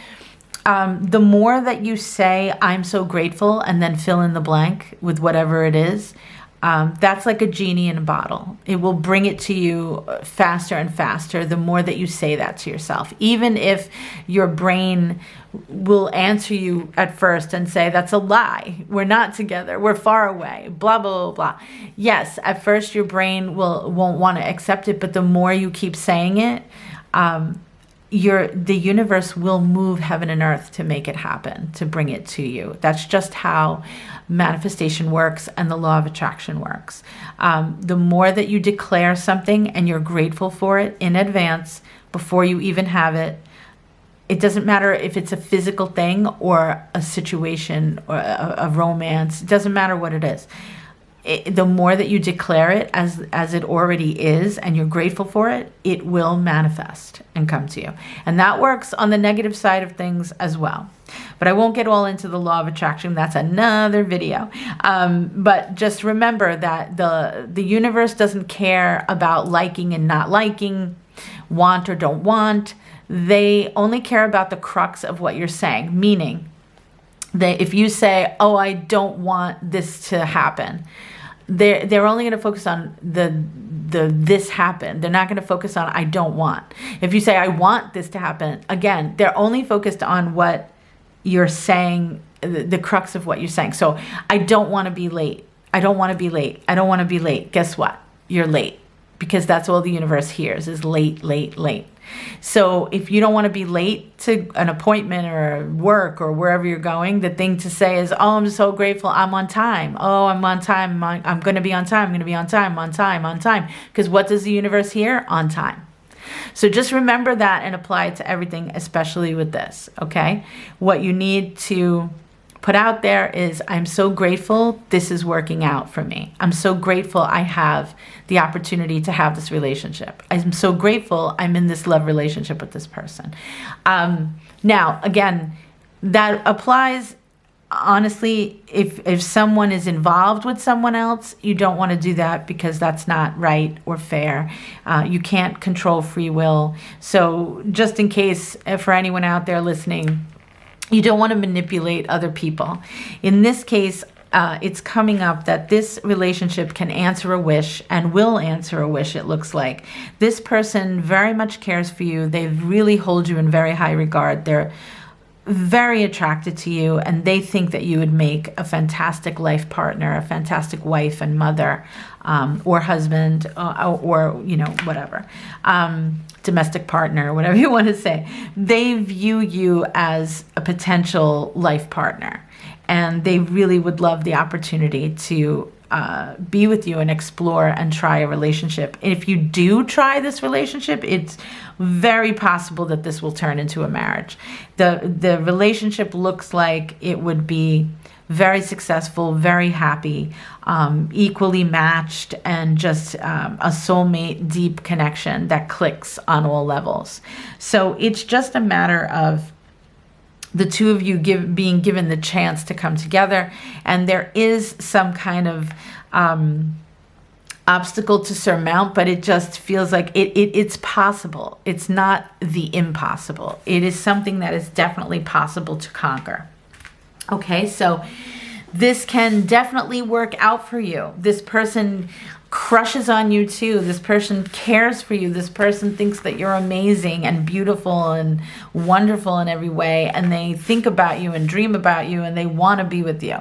The more that you say, I'm so grateful, and then fill in the blank with whatever it is, that's like a genie in a bottle. It will bring it to you faster and faster the more that you say that to yourself. Even if your brain will answer you at first and say, that's a lie. We're not together. We're far away. Blah, blah, blah, blah. Yes, at first your brain won't want to accept it, but the more you keep saying it, the universe will move heaven and earth to make it happen, to bring it to you. That's just how manifestation works and the law of attraction works. The more that you declare something and you're grateful for it in advance, before you even have it, It doesn't matter if it's a physical thing or a situation or a romance. It doesn't matter what it is. The more that you declare it as it already is and you're grateful for it, it will manifest and come to you. And that works on the negative side of things as well. But I won't get all into the law of attraction. That's another video. But just remember that the universe doesn't care about liking and not liking, want or don't want. They only care about the crux of what you're saying, meaning that if you say, oh, I don't want this to happen, they're only going to focus on the this happened. They're not going to focus on I don't want. If you say I want this to happen, again, they're only focused on what you're saying, the crux of what you're saying. So I don't want to be late. I don't want to be late. I don't want to be late. Guess what? You're late, because that's all the universe hears is late, late, late. So if you don't want to be late to an appointment or work or wherever you're going, the thing to say is, oh, I'm so grateful I'm on time. Oh, I'm on time. I'm going to be on time. I'm going to be on time, on time, on time. Because what does the universe hear? On time. So just remember that and apply it to everything, especially with this, okay? What you need to put out there is, I'm so grateful this is working out for me. I'm so grateful I have the opportunity to have this relationship. I'm so grateful I'm in this love relationship with this person. Now, again, that applies, honestly, if someone is involved with someone else, you don't want to do that because that's not right or fair. You can't control free will. So just in case, for anyone out there listening, you don't want to manipulate other people. In this case, it's coming up that this relationship can answer a wish and will answer a wish, it looks like. This person very much cares for you. They really hold you in very high regard. They're very attracted to you, and they think that you would make a fantastic life partner, a fantastic wife and mother, or husband, or you know, whatever. Domestic partner, whatever you want to say. They view you as a potential life partner, and they really would love the opportunity to be with you and explore and try a relationship. And if you do try this relationship, it's very possible that this will turn into a marriage. The relationship looks like it would be very successful, very happy, equally matched, and just a soulmate deep connection that clicks on all levels. So it's just a matter of the two of you being given the chance to come together, and there is some kind of obstacle to surmount, but it just feels like it's possible. It's not the impossible. It is something that is definitely possible to conquer. Okay, so this can definitely work out for you. This person crushes on you too. This person cares for you. This person thinks that you're amazing and beautiful and wonderful in every way, and they think about you and dream about you, and they want to be with you.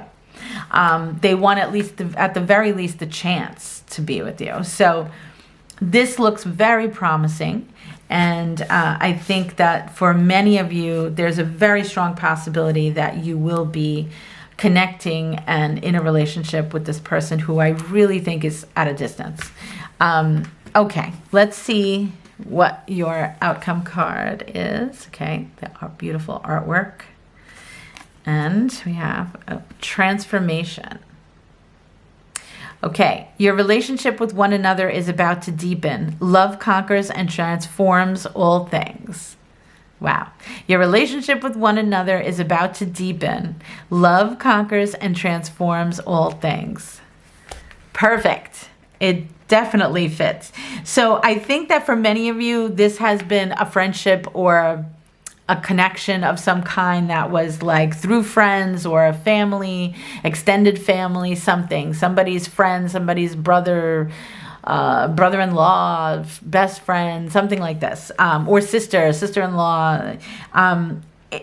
They want at the very least the chance to be with you. So this looks very promising. And I think that for many of you, there's a very strong possibility that you will be connecting and in a relationship with this person who I really think is at a distance. Okay, let's see what your outcome card is. Okay, our beautiful artwork. And we have a transformation. Okay, your relationship with one another is about to deepen. Love conquers and transforms all things. Wow. Your relationship with one another is about to deepen. Love conquers and transforms all things. Perfect. It definitely fits. So I think that for many of you, this has been a friendship or a connection of some kind that was like through friends or a family, extended family, somebody's friend, somebody's brother, brother-in-law, best friend, something like this, or sister-in-law.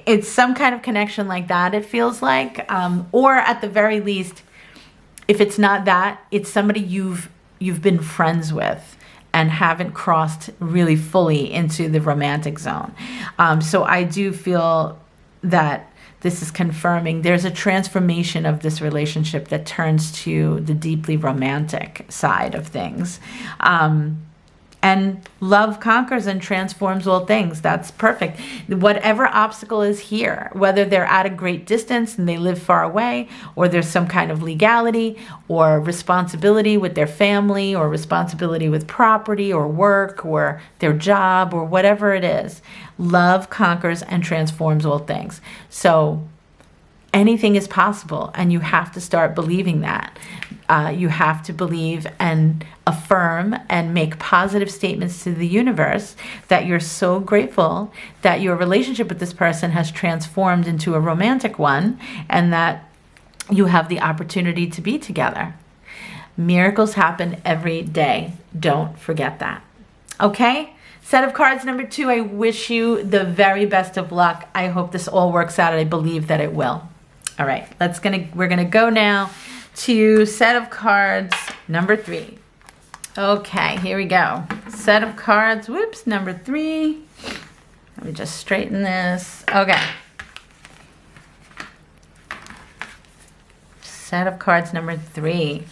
It's some kind of connection like that, it feels like, or at the very least, if it's not that, it's somebody you've been friends with and haven't crossed really fully into the romantic zone. So I do feel that this is confirming there's a transformation of this relationship that turns to the deeply romantic side of things. And love conquers and transforms all things. That's perfect. Whatever obstacle is here, whether they're at a great distance and they live far away, or there's some kind of legality or responsibility with their family, or responsibility with property or work or their job, or whatever it is, love conquers and transforms all things. So anything is possible, and you have to start believing that. You have to believe and affirm and make positive statements to the universe that you're so grateful that your relationship with this person has transformed into a romantic one, and that you have the opportunity to be together. Miracles happen every day. Don't forget that. Okay? Set of cards number 2. I wish you the very best of luck. I hope this all works out, and I believe that it will. All right, we're gonna go now to set of cards number 3. Okay, here we go. Set of cards, number 3. Let me just straighten this. Okay. Set of cards number 3.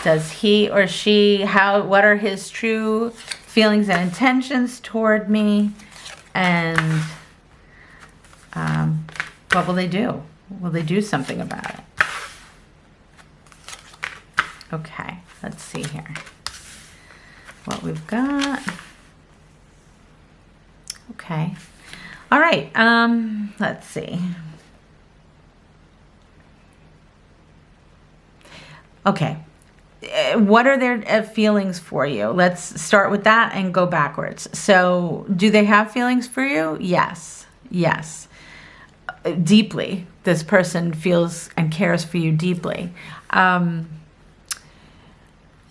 Does he or she, what are his true feelings and intentions toward me? And what will they do? Will they do something about it? Okay, let's see here what we've got. Okay. All right, let's see. Okay. What are their feelings for you? Let's start with that and go backwards. So, do they have feelings for you? Yes. Yes. Deeply. This person feels and cares for you deeply.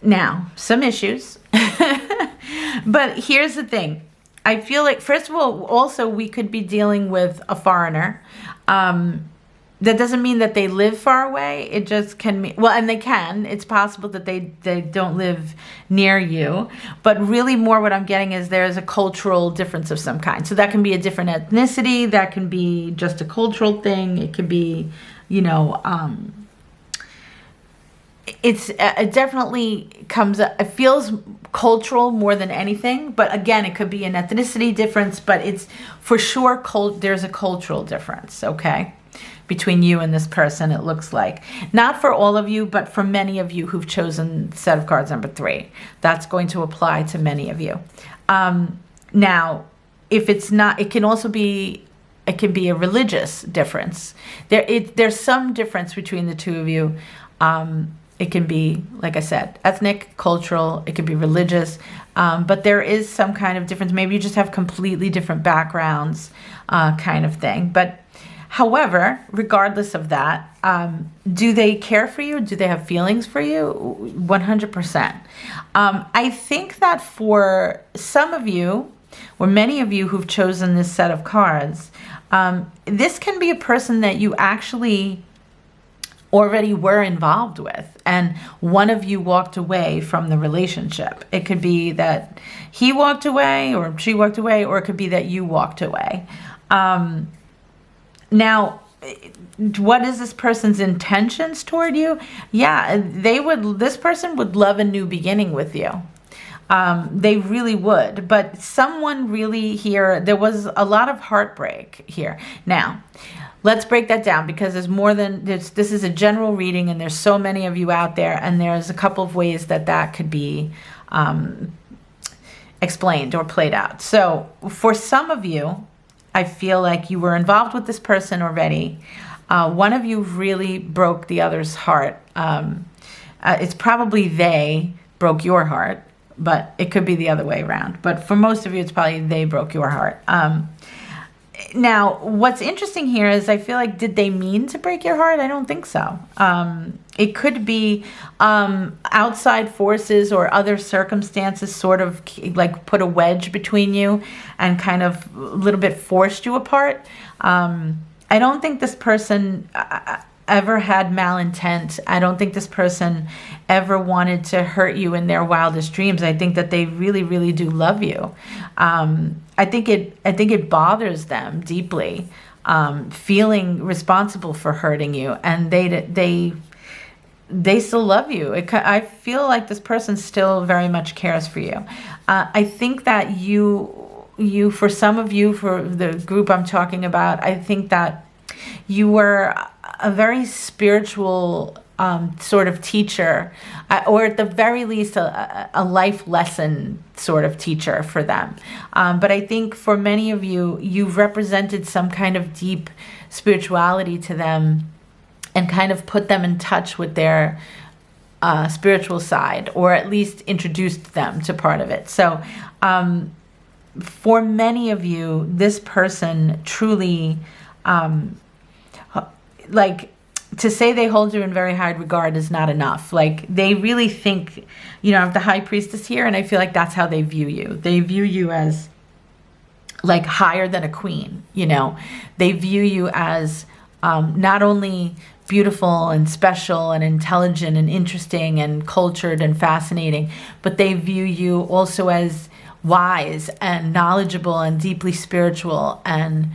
Now, some issues. But here's the thing. I feel like, first of all, also we could be dealing with a foreigner. That doesn't mean that they live far away. It just can mean, well, and they can. It's possible that they don't live near you. But really more what I'm getting is there's a cultural difference of some kind. So that can be a different ethnicity. That can be just a cultural thing. It could be, it definitely it feels cultural more than anything. But again, it could be an ethnicity difference. But it's for sure, there's a cultural difference, okay? Between you and this person, it looks like. Not for all of you, but for many of you who've chosen set of cards number 3. That's going to apply to many of you. Now, if it's not, it can be a religious difference. There's some difference between the two of you. It can be, like I said, ethnic, cultural, it can be religious, but there is some kind of difference. Maybe you just have completely different backgrounds, kind of thing. But however, regardless of that, do they care for you? Do they have feelings for you? 100%. I think that for some of you, or many of you who've chosen this set of cards, this can be a person that you actually already were involved with, and one of you walked away from the relationship. It could be that he walked away or she walked away, or it could be that you walked away. Now, what is this person's intentions toward you? Yeah, this person would love a new beginning with you. They really would. But someone really here, there was a lot of heartbreak here. Now, let's break that down, because there's more than this. This is a general reading, and there's so many of you out there, and there's a couple of ways that could be explained or played out. So for some of you, I feel like you were involved with this person already. One of you really broke the other's heart. It's probably they broke your heart, but it could be the other way around. But for most of you, it's probably they broke your heart. Now, what's interesting here is I feel like, did they mean to break your heart? I don't think so. It could be outside forces or other circumstances sort of like put a wedge between you and kind of a little bit forced you apart. I don't think this person ever had malintent. I don't think this person ever wanted to hurt you in their wildest dreams. I think that they really, really do love you. I think it bothers them deeply, feeling responsible for hurting you, and they still love you. I feel like this person still very much cares for you. I think that for some of you, for the group I'm talking about, I think that you were a very spiritual sort of teacher, or at the very least a life lesson sort of teacher for them. But I think for many of you, you've represented some kind of deep spirituality to them and kind of put them in touch with their spiritual side, or at least introduced them to part of it. So for many of you, this person truly, like, to say they hold you in very high regard is not enough. Like, they really think, I have the high priestess here, and I feel like that's how they view you. They view you as like higher than a queen, They view you as not only beautiful and special and intelligent and interesting and cultured and fascinating, but they view you also as wise and knowledgeable and deeply spiritual. And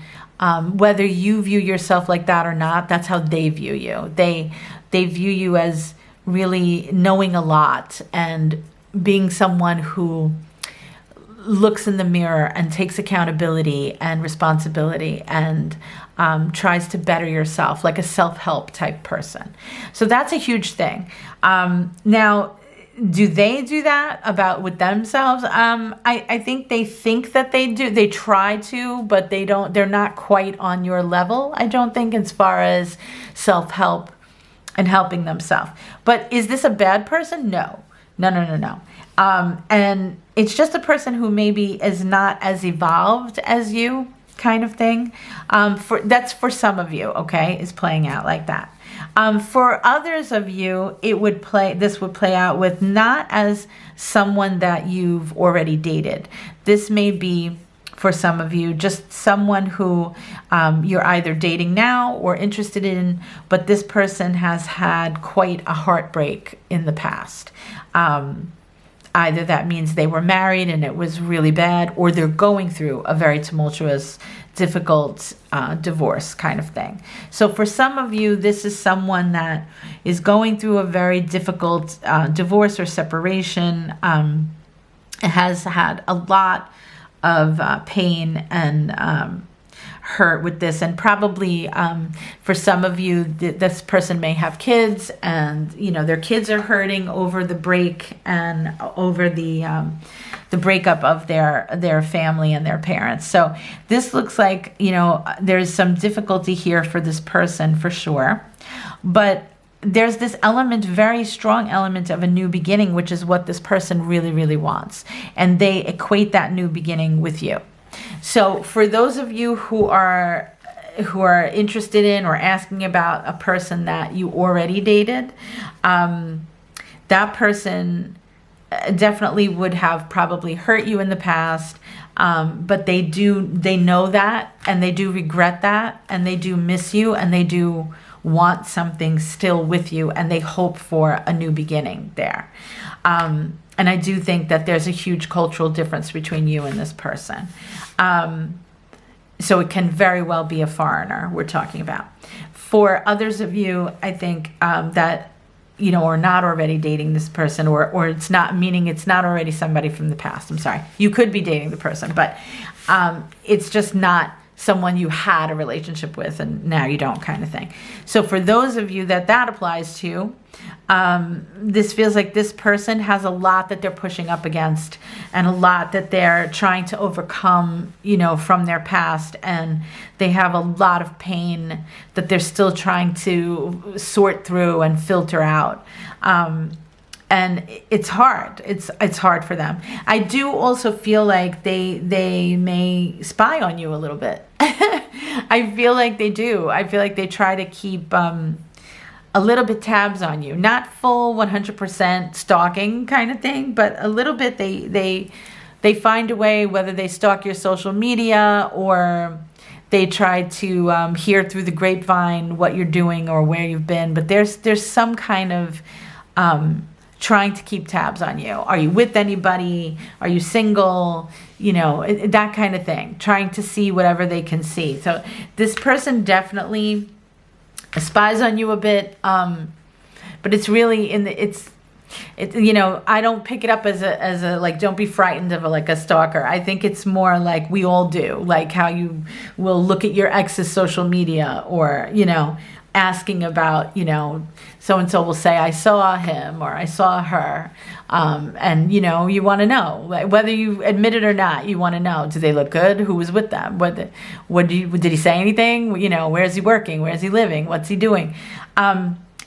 whether you view yourself like that or not, that's how they view you. They view you as really knowing a lot and being someone who looks in the mirror and takes accountability and responsibility and tries to better yourself, like a self-help type person. So that's a huge thing. Now, do they do that with themselves? I think that they do. They try to, but they're not quite on your level, I don't think, as far as self-help and helping themselves. But is this a bad person? No. And it's just a person who maybe is not as evolved as you, kind of thing. That's for some of you, okay, is playing out like that. For others of you, this would play out with not as someone that you've already dated. This may be, for some of you, just someone who you're either dating now or interested in, but this person has had quite a heartbreak in the past. Either that means they were married and it was really bad, or they're going through a very tumultuous, difficult divorce kind of thing. So for some of you, this is someone that is going through a very difficult divorce or separation, has had a lot of pain and hurt with this, and probably for some of you, this person may have kids, and their kids are hurting over the break and over the breakup of their family and their parents. So this looks like there's some difficulty here for this person for sure, but there's this element, very strong element of a new beginning, which is what this person really, really wants, and they equate that new beginning with you. So for those of you who are interested in or asking about a person that you already dated, that person definitely would have probably hurt you in the past, but they know that, and they do regret that, and they do miss you, and they do want something still with you, and they hope for a new beginning there. And I do think that there's a huge cultural difference between you and this person. So it can very well be a foreigner we're talking about. For others of you, I think that, are not already dating this person, or it's not, meaning it's not already somebody from the past. I'm sorry. You could be dating the person, but it's just not someone you had a relationship with and now you don't, kind of thing. So for those of you that applies to, this feels like this person has a lot that they're pushing up against, and a lot that they're trying to overcome, from their past, and they have a lot of pain that they're still trying to sort through and filter out. And it's hard. It's hard for them. I do also feel like they may spy on you a little bit. I feel like they do. I feel like they try to keep a little bit tabs on you. Not full 100% stalking kind of thing, but a little bit. They find a way, whether they stalk your social media or they try to hear through the grapevine what you're doing or where you've been. But there's some kind of trying to keep tabs on you. Are you with anybody? Are you single? That kind of thing. Trying to see whatever they can see. So this person definitely spies on you a bit, but it's really you know, I don't pick it up as a like, don't be frightened of like a stalker. I think it's more like we all do, like how you will look at your ex's social media, or, you know, asking about, you know, so-and-so will say, I saw him or I saw her. And, you know, you want to know, whether you admit it or not, you want to know, do they look good? Who was with them? Did he say anything? You know, where's he working? Where's he living? What's he doing?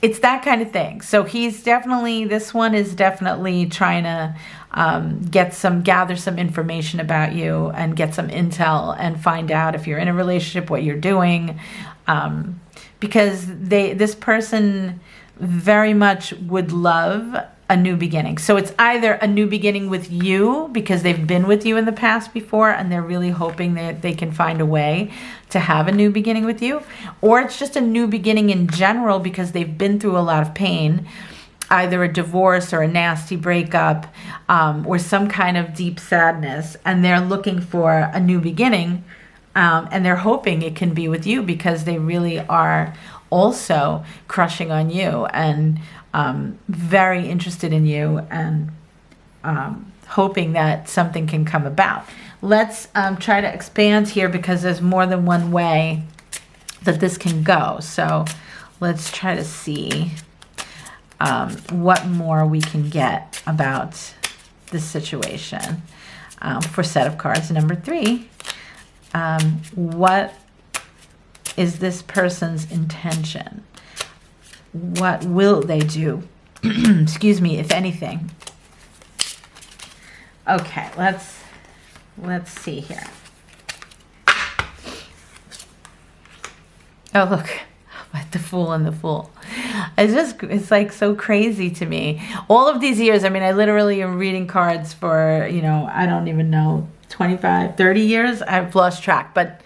It's that kind of thing. So this one is definitely trying to gather some information about you and get some intel and find out if you're in a relationship, what you're doing. Because this person very much would love a new beginning. So it's either a new beginning with you because they've been with you in the past before and they're really hoping that they can find a way to have a new beginning with you, or it's just a new beginning in general because they've been through a lot of pain, either a divorce or a nasty breakup, or some kind of deep sadness, and they're looking for a new beginning, and they're hoping it can be with you because they really are also crushing on you and very interested in you, and hoping that something can come about. Let's try to expand here because there's more than one way that this can go. So let's try to see what more we can get about this situation. For set of cards number 3, what is this person's intention? What will they do? Excuse me, if anything. Okay, let's see here. Oh, look, the Fool and the Fool. It's like so crazy to me. All of these years, I mean, I literally am reading cards for, you know, I don't even know, 25, 30 years. I've lost track, but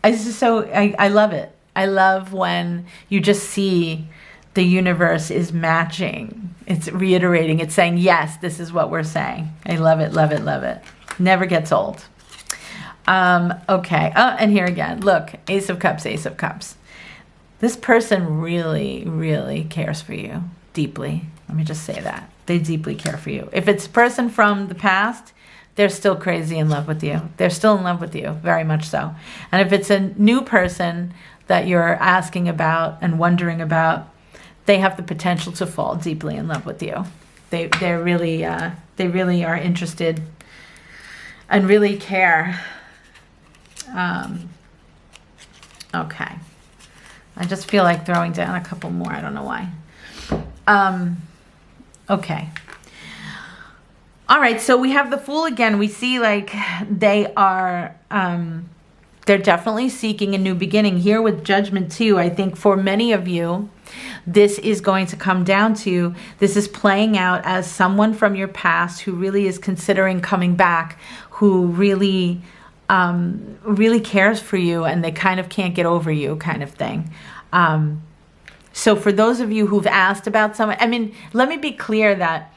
it's just I love it. I love when you just see the universe is matching. It's reiterating. It's saying, yes, this is what we're saying. I love it, love it, love it. Never gets old. Okay. Oh, and here again, look, Ace of Cups, Ace of Cups. This person really, really cares for you deeply. Let me just say that. They deeply care for you. If it's a person from the past, they're still crazy in love with you. They're still in love with you, very much so. And if it's a new person that you're asking about and wondering about, they have the potential to fall deeply in love with you. They really are interested and really care. Okay. I just feel like throwing down a couple more. I don't know why. Okay. All right. So we have the Fool again. We see like they are, they're definitely seeking a new beginning here with Judgment too. I think for many of you, this is going to come down to, this is playing out as someone from your past who really is considering coming back, who really cares for you, and they kind of can't get over you kind of thing. So for those of you who've asked about someone, I mean, let me be clear that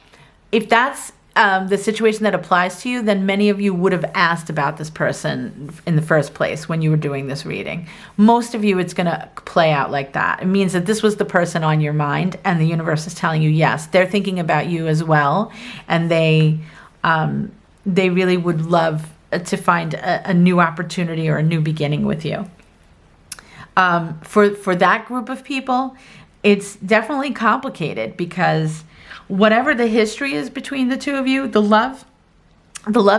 if that's the situation that applies to you, then many of you would have asked about this person in the first place when you were doing this reading. Most of you, it's going to play out like that. It means that this was the person on your mind, and the universe is telling you, yes, they're thinking about you as well, and they really would love to find a new opportunity or a new beginning with you. For that group of people, it's definitely complicated because whatever the history is between the two of you, the love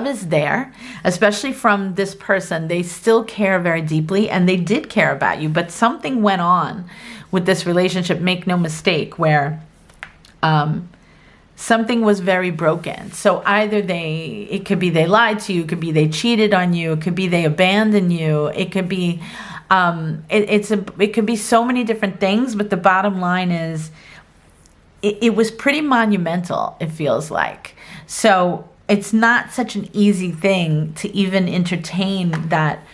is there, especially from this person. They still care very deeply, and they did care about you, but something went on with this relationship, make no mistake, where something was very broken. So either it could be they lied to you, it could be they cheated on you, it could be they abandoned you, it could be it could be so many different things, but the bottom line is it was pretty monumental, it feels like. So it's not such an easy thing to even entertain that.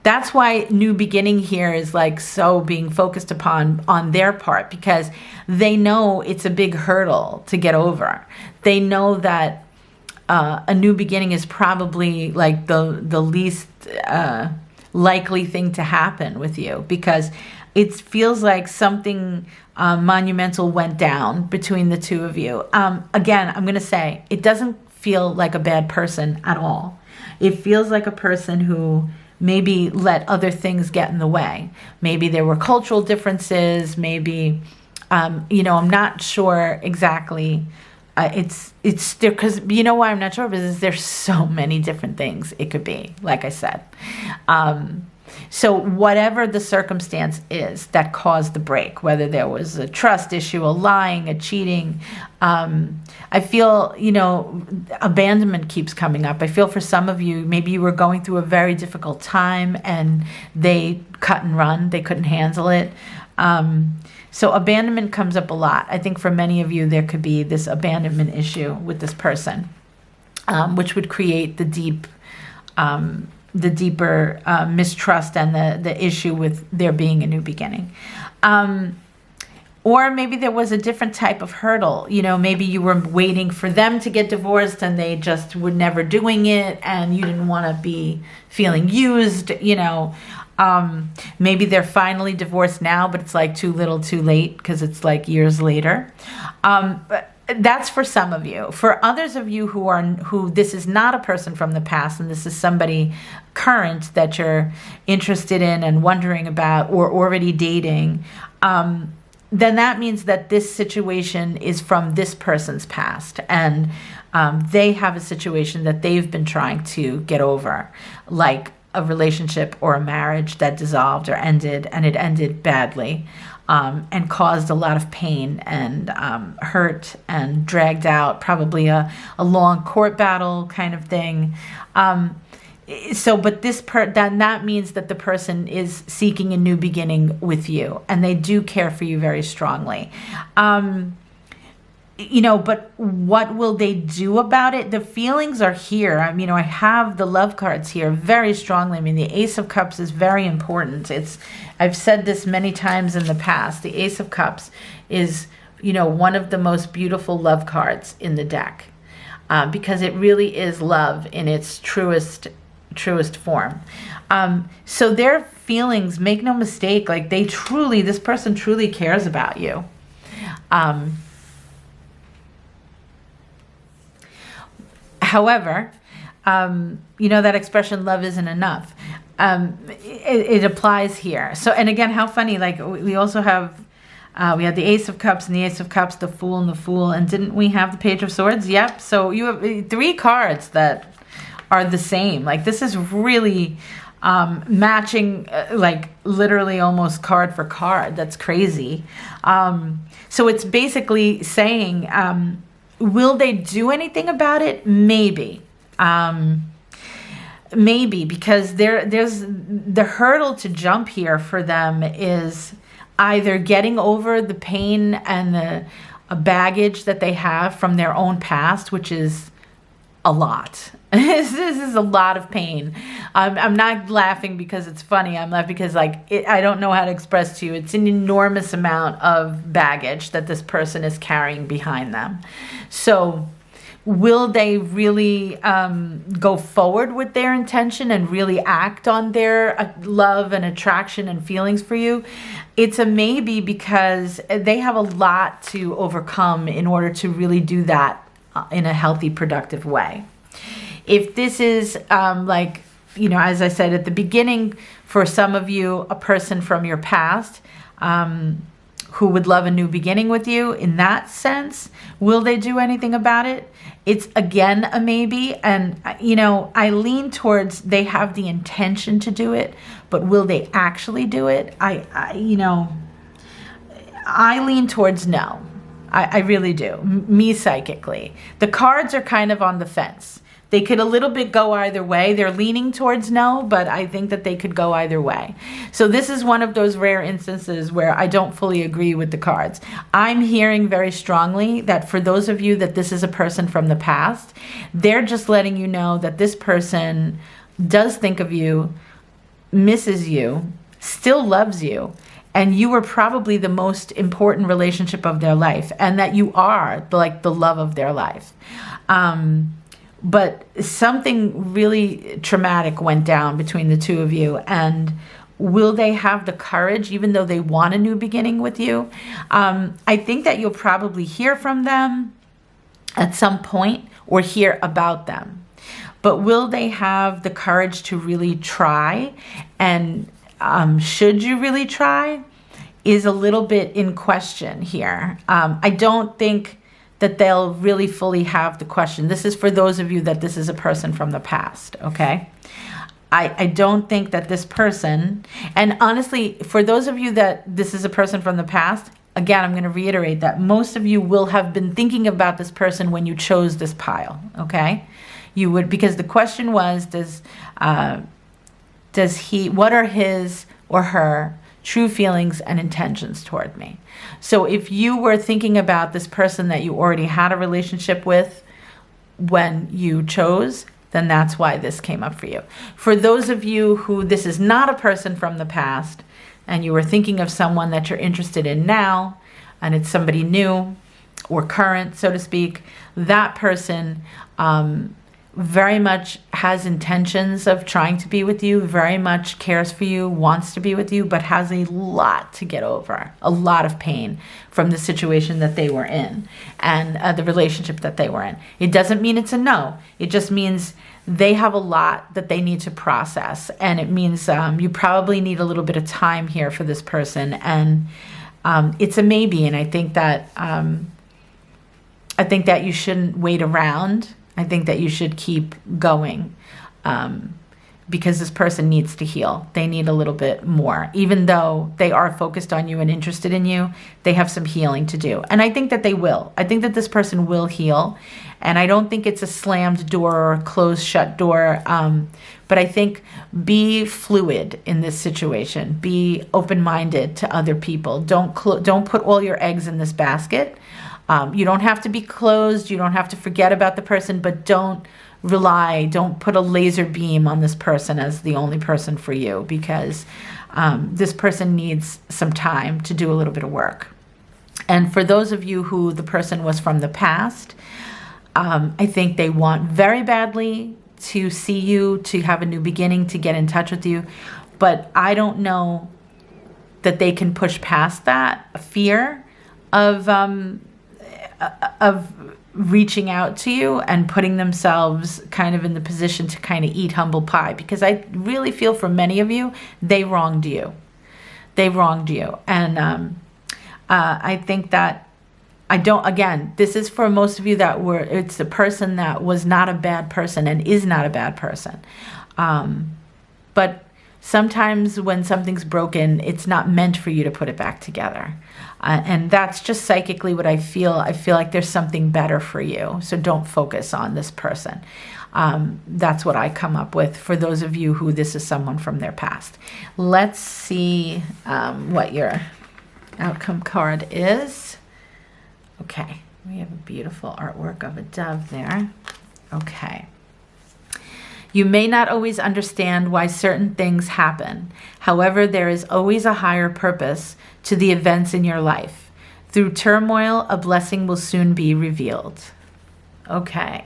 That's why new beginning here is like so being focused upon on their part, because they know it's a big hurdle to get over. They know that a new beginning is probably like the least likely thing to happen with you, because it feels like something monumental went down between the two of you. Again, I'm going to say it doesn't feel like a bad person at all. It feels like a person who maybe let other things get in the way. Maybe there were cultural differences. Maybe, I'm not sure exactly. It's there because you know why I'm not sure, because there's so many different things it could be. Like I said, so whatever the circumstance is that caused the break, whether there was a trust issue, a lying, a cheating, I feel, abandonment keeps coming up. I feel for some of you, maybe you were going through a very difficult time and they cut and run. They couldn't handle it. So abandonment comes up a lot. I think for many of you, there could be this abandonment issue with this person, which would create the deeper mistrust and the issue with there being a new beginning. Or maybe there was a different type of hurdle. Maybe you were waiting for them to get divorced and they just were never doing it and you didn't want to be feeling used, maybe they're finally divorced now, but it's like too little too late because it's like years later. But that's for some of you. For others of you who this is not a person from the past and this is somebody current that you're interested in and wondering about or already dating, then that means that this situation is from this person's past and they have a situation that they've been trying to get over, like a relationship or a marriage that dissolved or ended, and it ended badly, and caused a lot of pain and hurt and dragged out, probably a long court battle kind of thing. But that means that the person is seeking a new beginning with you, and they do care for you very strongly. But what will they do about it? The feelings are here. I have the love cards here very strongly. The Ace of Cups is very important. I've said this many times in the past. The Ace of Cups is, one of the most beautiful love cards in the deck, because it really is love in its truest form. So their feelings, make no mistake, like this person truly cares about you. However, that expression, love isn't enough. It applies here. So, and again, how funny, like we also have, we had the Ace of Cups and the Ace of Cups, the Fool and the Fool. And didn't we have the Page of Swords? Yep. So you have 3 cards that are the same. Like this is really matching, like literally almost card for card. That's crazy. So it's basically saying, will they do anything about it? Maybe. Maybe, because there's the hurdle to jump here for them is either getting over the pain and the baggage that they have from their own past, which is a lot. This is a lot of pain. I'm not laughing because it's funny. I'm laughing because I don't know how to express to you. It's an enormous amount of baggage that this person is carrying behind them. So will they really go forward with their intention and really act on their love and attraction and feelings for you? It's a maybe, because they have a lot to overcome in order to really do that in a healthy, productive way. If this is as I said at the beginning, for some of you, a person from your past who would love a new beginning with you, in that sense, will they do anything about it? It's again a maybe. And I lean towards they have the intention to do it, but will they actually do it? I lean towards no. I really do. Me psychically. The cards are kind of on the fence. They could a little bit go either way. They're leaning towards no, but I think that they could go either way. So this is one of those rare instances where I don't fully agree with the cards. I'm hearing very strongly that for those of you that this is a person from the past, they're just letting you know that this person does think of you, misses you, still loves you, and you were probably the most important relationship of their life, and that you are like the love of their life. But something really traumatic went down between the two of you, and will they have the courage, even though they want a new beginning with you? I think that you'll probably hear from them at some point or hear about them. But will they have the courage to really try? And should you really try is a little bit in question here. I don't think that they'll really fully have the question. This is for those of you that this is a person from the past, okay? I don't think that this person, and honestly, for those of you that this is a person from the past, again, I'm going to reiterate that most of you will have been thinking about this person when you chose this pile, okay? You would, because the question was, what are his or her true feelings and intentions toward me? So if you were thinking about this person that you already had a relationship with when you chose, then that's why this came up for you. For those of you who this is not a person from the past and you were thinking of someone that you're interested in now, and it's somebody new or current, so to speak, that person very much has intentions of trying to be with you, very much cares for you, wants to be with you, but has a lot to get over, a lot of pain from the situation that they were in and the relationship that they were in. It doesn't mean it's a no. It just means they have a lot that they need to process. And it means you probably need a little bit of time here for this person. And it's a maybe. And I think that you shouldn't wait around. I think that you should keep going because this person needs to heal. They need a little bit more. Even though they are focused on you and interested in you, they have some healing to do. And I think that they will. I think that this person will heal. And I don't think it's a slammed door or a closed shut door. But I think be fluid in this situation. Be open-minded to other people. Don't put all your eggs in this basket. You don't have to be closed. You don't have to forget about the person, but don't put a laser beam on this person as the only person for you, because this person needs some time to do a little bit of work. And for those of you who the person was from the past, I think they want very badly to see you, to have a new beginning, to get in touch with you. But I don't know that they can push past that fear of reaching out to you and putting themselves kind of in the position to kind of eat humble pie, because I really feel for many of you, they wronged you. They wronged you. And I think that this is for most of you it's the person that was not a bad person and is not a bad person. But sometimes when something's broken, it's not meant for you to put it back together. And that's just psychically what I feel. I feel like there's something better for you. So don't focus on this person. That's what I come up with for those of you who this is someone from their past. Let's see what your outcome card is. Okay, we have a beautiful artwork of a dove there. Okay. You may not always understand why certain things happen. However, there is always a higher purpose to the events in your life. Through turmoil, a blessing will soon be revealed. Okay,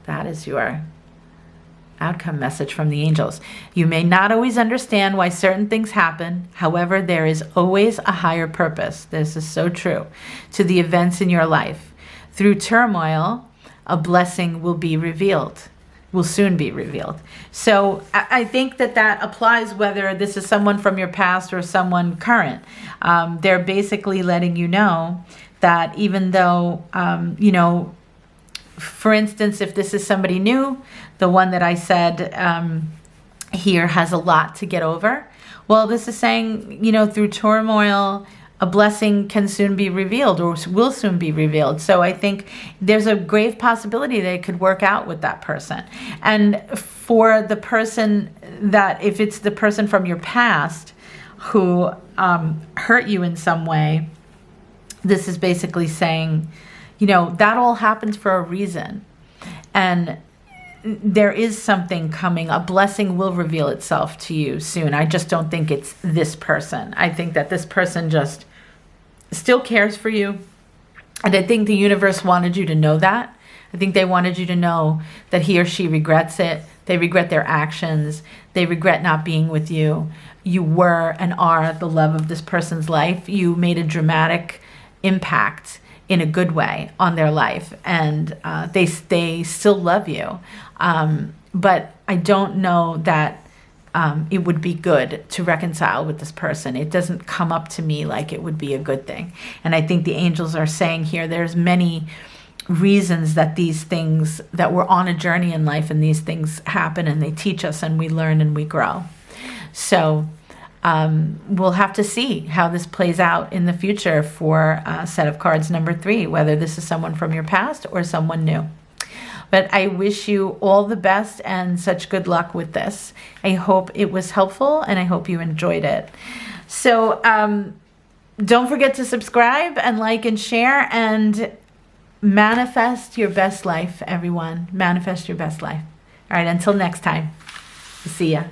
that is your outcome message from the angels. You may not always understand why certain things happen. However, there is always a higher purpose. This is so true. To the events in your life. Through turmoil, a blessing will be revealed. Will soon be revealed. So I think that applies whether this is someone from your past or someone current. They're basically letting you know that even though, for instance, if this is somebody new, the one that I said here has a lot to get over. Well, this is saying, through turmoil, a blessing can soon be revealed or will soon be revealed. So I think there's a grave possibility that it could work out with that person. And for the person that, if it's the person from your past who hurt you in some way, this is basically saying, that all happens for a reason. And there is something coming. A blessing will reveal itself to you soon. I just don't think it's this person. I think that this person just still cares for you. And I think the universe wanted you to know that. I think they wanted you to know that he or she regrets it. They regret their actions. They regret not being with you. You were and are the love of this person's life. You made a dramatic impact in a good way on their life, and they still love you. But I don't know that it would be good to reconcile with this person. It doesn't come up to me like it would be a good thing. And I think the angels are saying here, there's many reasons that these things, that we're on a journey in life and these things happen and they teach us and we learn and we grow. So we'll have to see how this plays out in the future for set of cards number 3, whether this is someone from your past or someone new. But I wish you all the best and such good luck with this. I hope it was helpful and I hope you enjoyed it. So don't forget to subscribe and like and share, and manifest your best life, everyone. Manifest your best life. All right, until next time. See ya.